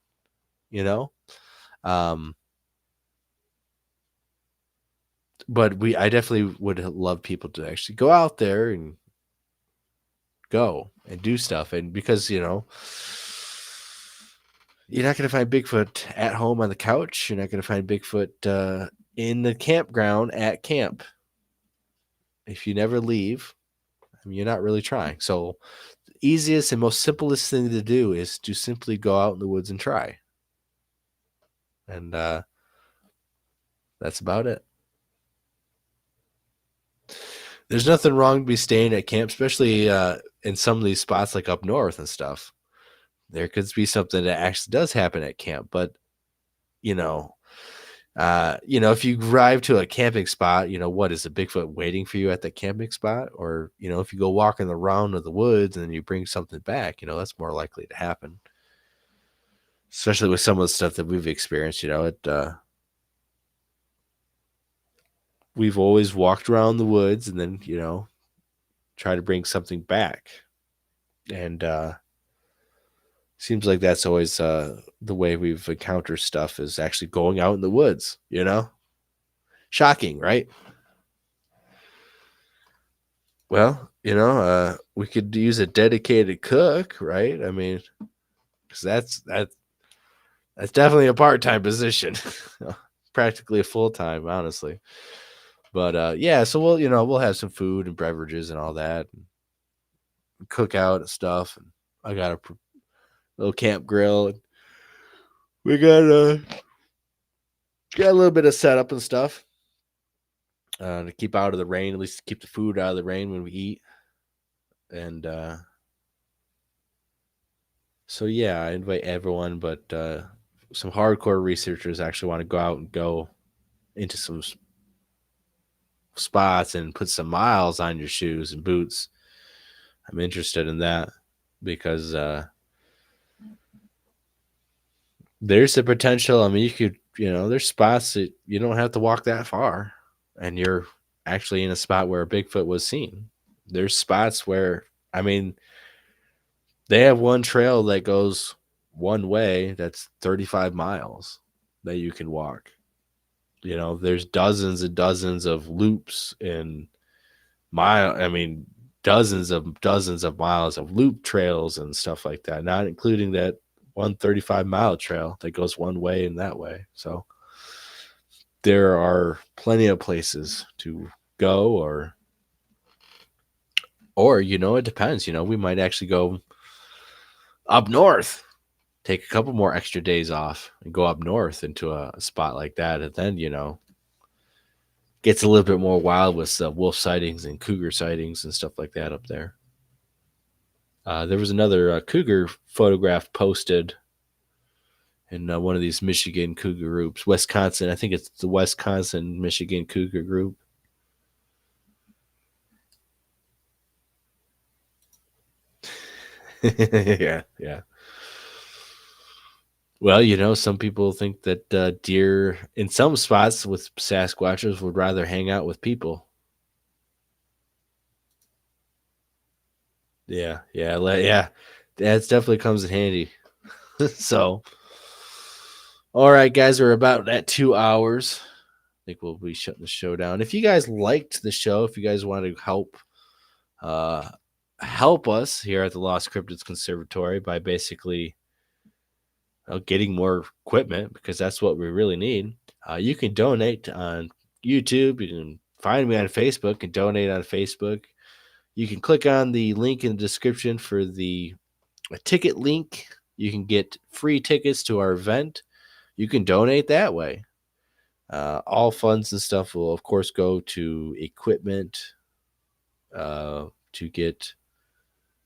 But I definitely would love people to actually go out there and go and do stuff. And because, you're not going to find Bigfoot at home on the couch. You're not going to find Bigfoot in the campground at camp. If you never leave, you're not really trying. So the easiest and most simplest thing to do is to simply go out in the woods and try. And that's about it. There's nothing wrong to be staying at camp, especially in some of these spots like up north and stuff. There could be something that actually does happen at camp, but if you drive to a camping spot, what is a Bigfoot waiting for you at the camping spot? Or, if you go walking around in the woods and then you bring something back, that's more likely to happen. Especially with some of the stuff that we've experienced, we've always walked around the woods and then, try to bring something back. And seems like that's always the way we've encountered stuff, is actually going out in the woods, Shocking, right? Well, we could use a dedicated cook, right? I mean, because that's definitely a part-time position, practically a full-time, honestly. But yeah, so we'll have some food and beverages and all that, and cook out and stuff. And I got a little camp grill. And we got a little bit of setup and stuff to keep out of the rain, at least keep the food out of the rain when we eat. And so yeah, I invite everyone, but some hardcore researchers actually want to go into some spots and put some miles on your shoes and boots. I'm interested in that, because there's the potential. I mean, you could, there's spots that you don't have to walk that far, and you're actually in a spot where a Bigfoot was seen. There's spots where, I mean, They have one trail that goes one way that's 35 miles that you can walk. You know, there's dozens and dozens of loops and dozens of miles of loop trails and stuff like that, not including that 135-mile trail that goes one way and that way. So there are plenty of places to go, or it depends. We might actually go up north, take a couple more extra days off and go up north into a spot like that. And then, gets a little bit more wild with wolf sightings and cougar sightings and stuff like that up there. There was another cougar photograph posted in one of these Michigan cougar groups, Wisconsin. I think it's the Wisconsin Michigan cougar group. Yeah. Well, some people think that deer in some spots with Sasquatchers would rather hang out with people. Yeah. That definitely comes in handy. So, all right, guys, we're about at 2 hours. I think we'll be shutting the show down. If you guys liked the show, if you guys want to help us here at the Lost Cryptids Conservatory by basically getting more equipment, because that's what we really need, you can donate on YouTube. You can find me on Facebook and donate on Facebook. You can click on the link in the description for a ticket link. You can get free tickets to our event. You can donate that way. All funds and stuff will, of course, go to equipment to get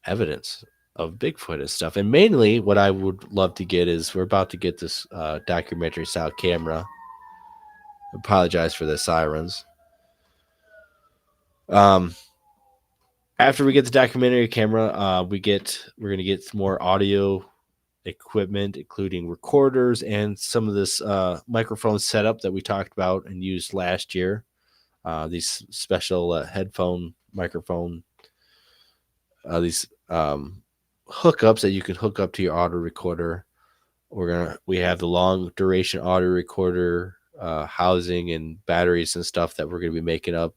evidence of Bigfoot and stuff. And mainly what I would love to get is, we're about to get this documentary style camera. I apologize for the sirens. After we get the documentary camera, we're going to get some more audio equipment, including recorders and some of this microphone setup that we talked about and used last year. These special headphone microphone, these hookups that you can hook up to your auto recorder. We have the long duration auto recorder housing and batteries and stuff that we're going to be making up.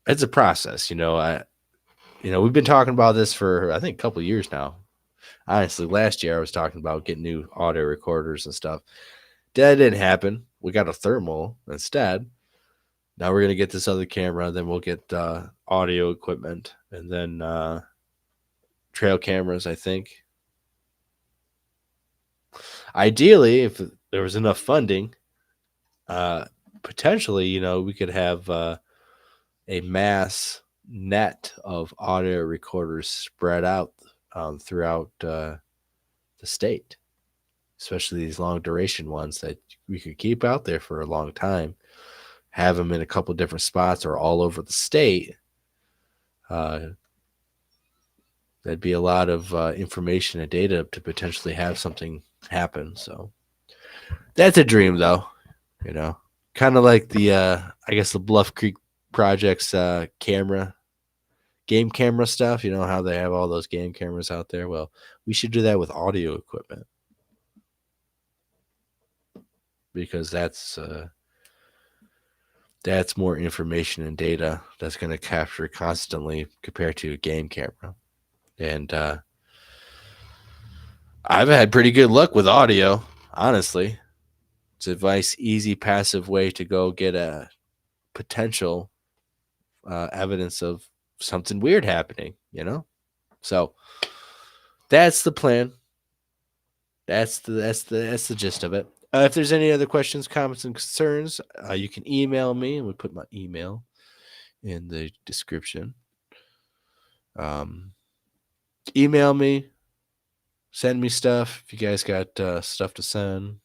It's a process, we've been talking about this for, I think, a couple of years now. Honestly, last year I was talking about getting new audio recorders and stuff. That didn't happen. We got a thermal instead. Now we're going to get this other camera. Then we'll get audio equipment, and then trail cameras, I think. Ideally, if there was enough funding, potentially, we could have a mass net of audio recorders spread out throughout the state, especially these long duration ones that we could keep out there for a long time, have them in a couple different spots or all over the state. That'd be a lot of information and data to potentially have something happen. So that's a dream, though, kind of like the I guess the Bluff Creek Project's game camera stuff. How they have all those game cameras out there. Well, we should do that with audio equipment, because that's more information and data that's going to capture constantly compared to a game camera. And I've had pretty good luck with audio, honestly. It's a nice, easy, passive way to go get a potential evidence of something weird happening, So that's the plan. That's the gist of it. If there's any other questions, comments, and concerns, you can email me, and we put my email in the description. Email me, send me stuff if you guys got stuff to send.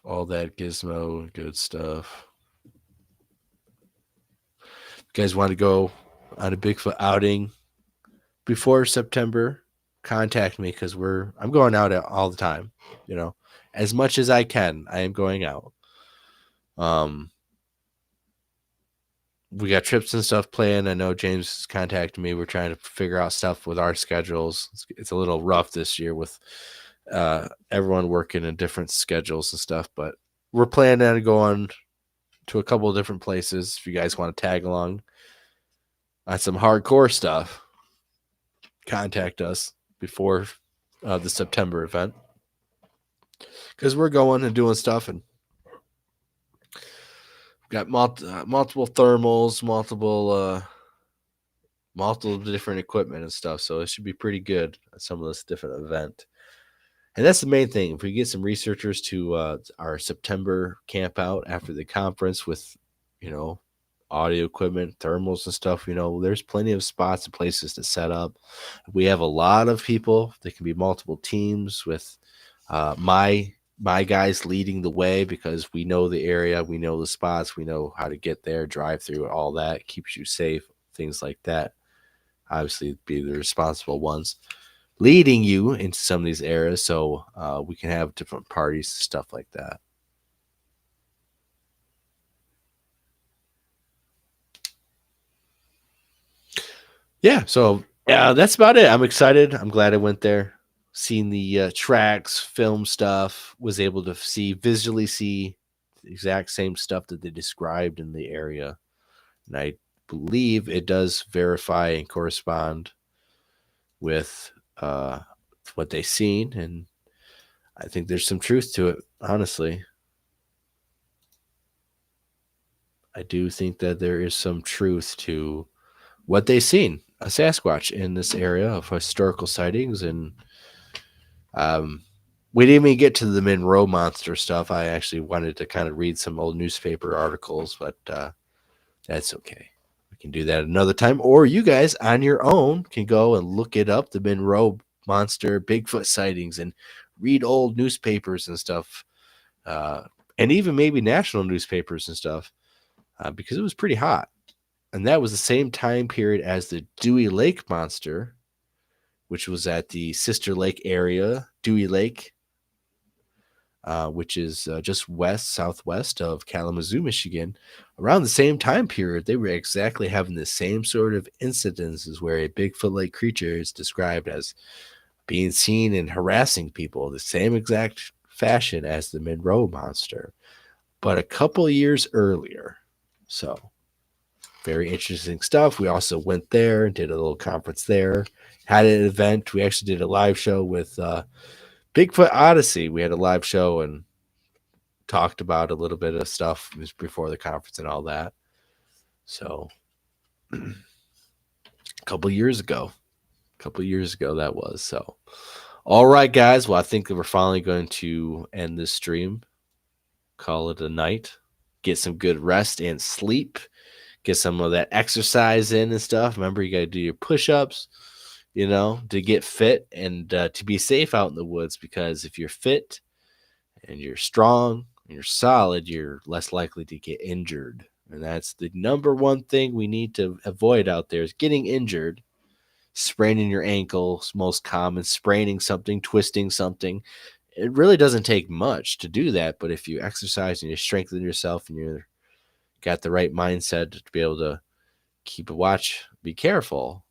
All that gizmo good stuff. If you guys want to go on a Bigfoot outing before September, contact me, because I'm going out all the time. As much as I can, I am going out. we got trips and stuff planned. I know James contacted me. We're trying to figure out stuff with our schedules. It's a little rough this year with everyone working in different schedules and stuff, but we're planning on going to a couple of different places. If you guys want to tag along on some hardcore stuff, contact us before the September event, because we're going and doing stuff, and got multiple thermals, multiple different equipment and stuff. So it should be pretty good at some of this different event. And that's the main thing. If we get some researchers to our September camp out after the conference with, audio equipment, thermals and stuff, there's plenty of spots and places to set up. We have a lot of people. There can be multiple teams with my guys leading the way, because we know the area, we know the spots, we know how to get there, drive through, all that keeps you safe, things like that. Obviously, be the responsible ones leading you into some of these areas, so we can have different parties, stuff like that. Yeah, so that's about it. I'm excited. I'm glad I went there, seen the tracks, film stuff, was able to visually see the exact same stuff that they described in the area. And I believe it does verify and correspond with what they've seen. And I think there's some truth to it, honestly. I do think that there is some truth to what they've seen, a Sasquatch in this area of historical sightings. And we didn't even get to the Monroe monster stuff. I actually wanted to kind of read some old newspaper articles, but that's okay. We can do that another time. Or you guys on your own can go and look it up, the Monroe monster Bigfoot sightings, and read old newspapers and stuff, and even maybe national newspapers and stuff, because it was pretty hot. And that was the same time period as the Dewey Lake monster, which was at the Sister Lake area, Dewey Lake, which is just southwest of Kalamazoo, Michigan. Around the same time period, they were exactly having the same sort of incidences where a Bigfoot-like creature is described as being seen and harassing people, the same exact fashion as the Monroe monster, but a couple years earlier. So very interesting stuff. We also went there and did a little conference there, had an event. We actually did a live show with Bigfoot Odyssey. We had a live show and talked about a little bit of stuff before the conference and all that. So a couple years ago that was. So all right, guys. Well, I think that we're finally going to end this stream, call it a night, get some good rest and sleep, get some of that exercise in and stuff. Remember, you got to do your push-ups, to get fit and to be safe out in the woods, because if you're fit and you're strong and you're solid, you're less likely to get injured. And that's the number one thing we need to avoid out there, is getting injured. Spraining your ankle is most common, spraining something, twisting something. It really doesn't take much to do that, but if you exercise and you strengthen yourself and you're got the right mindset to be able to keep a watch, be careful,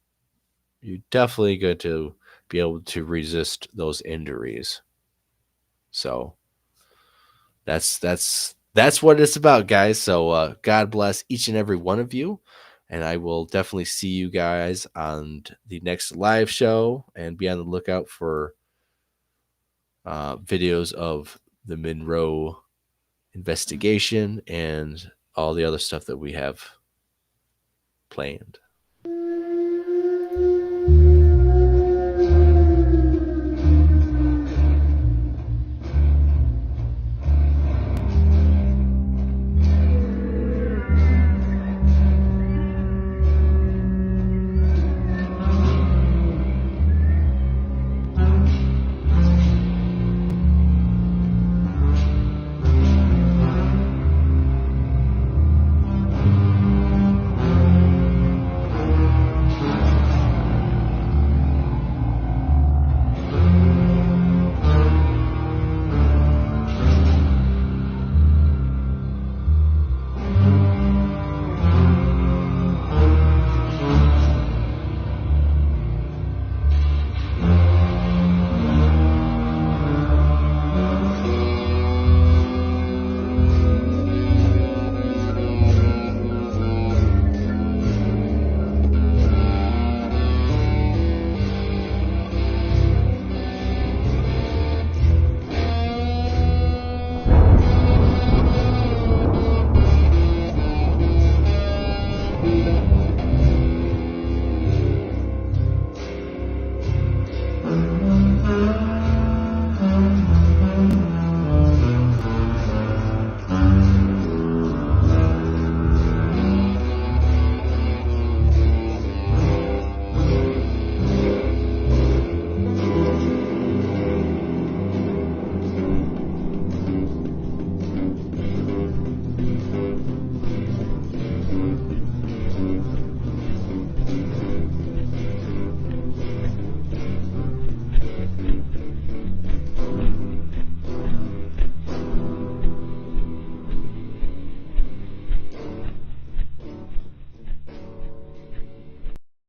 you're definitely going to be able to resist those injuries. So that's what it's about, guys. So God bless each and every one of you. And I will definitely see you guys on the next live show, and be on the lookout for videos of the Monroe investigation and all the other stuff that we have planned.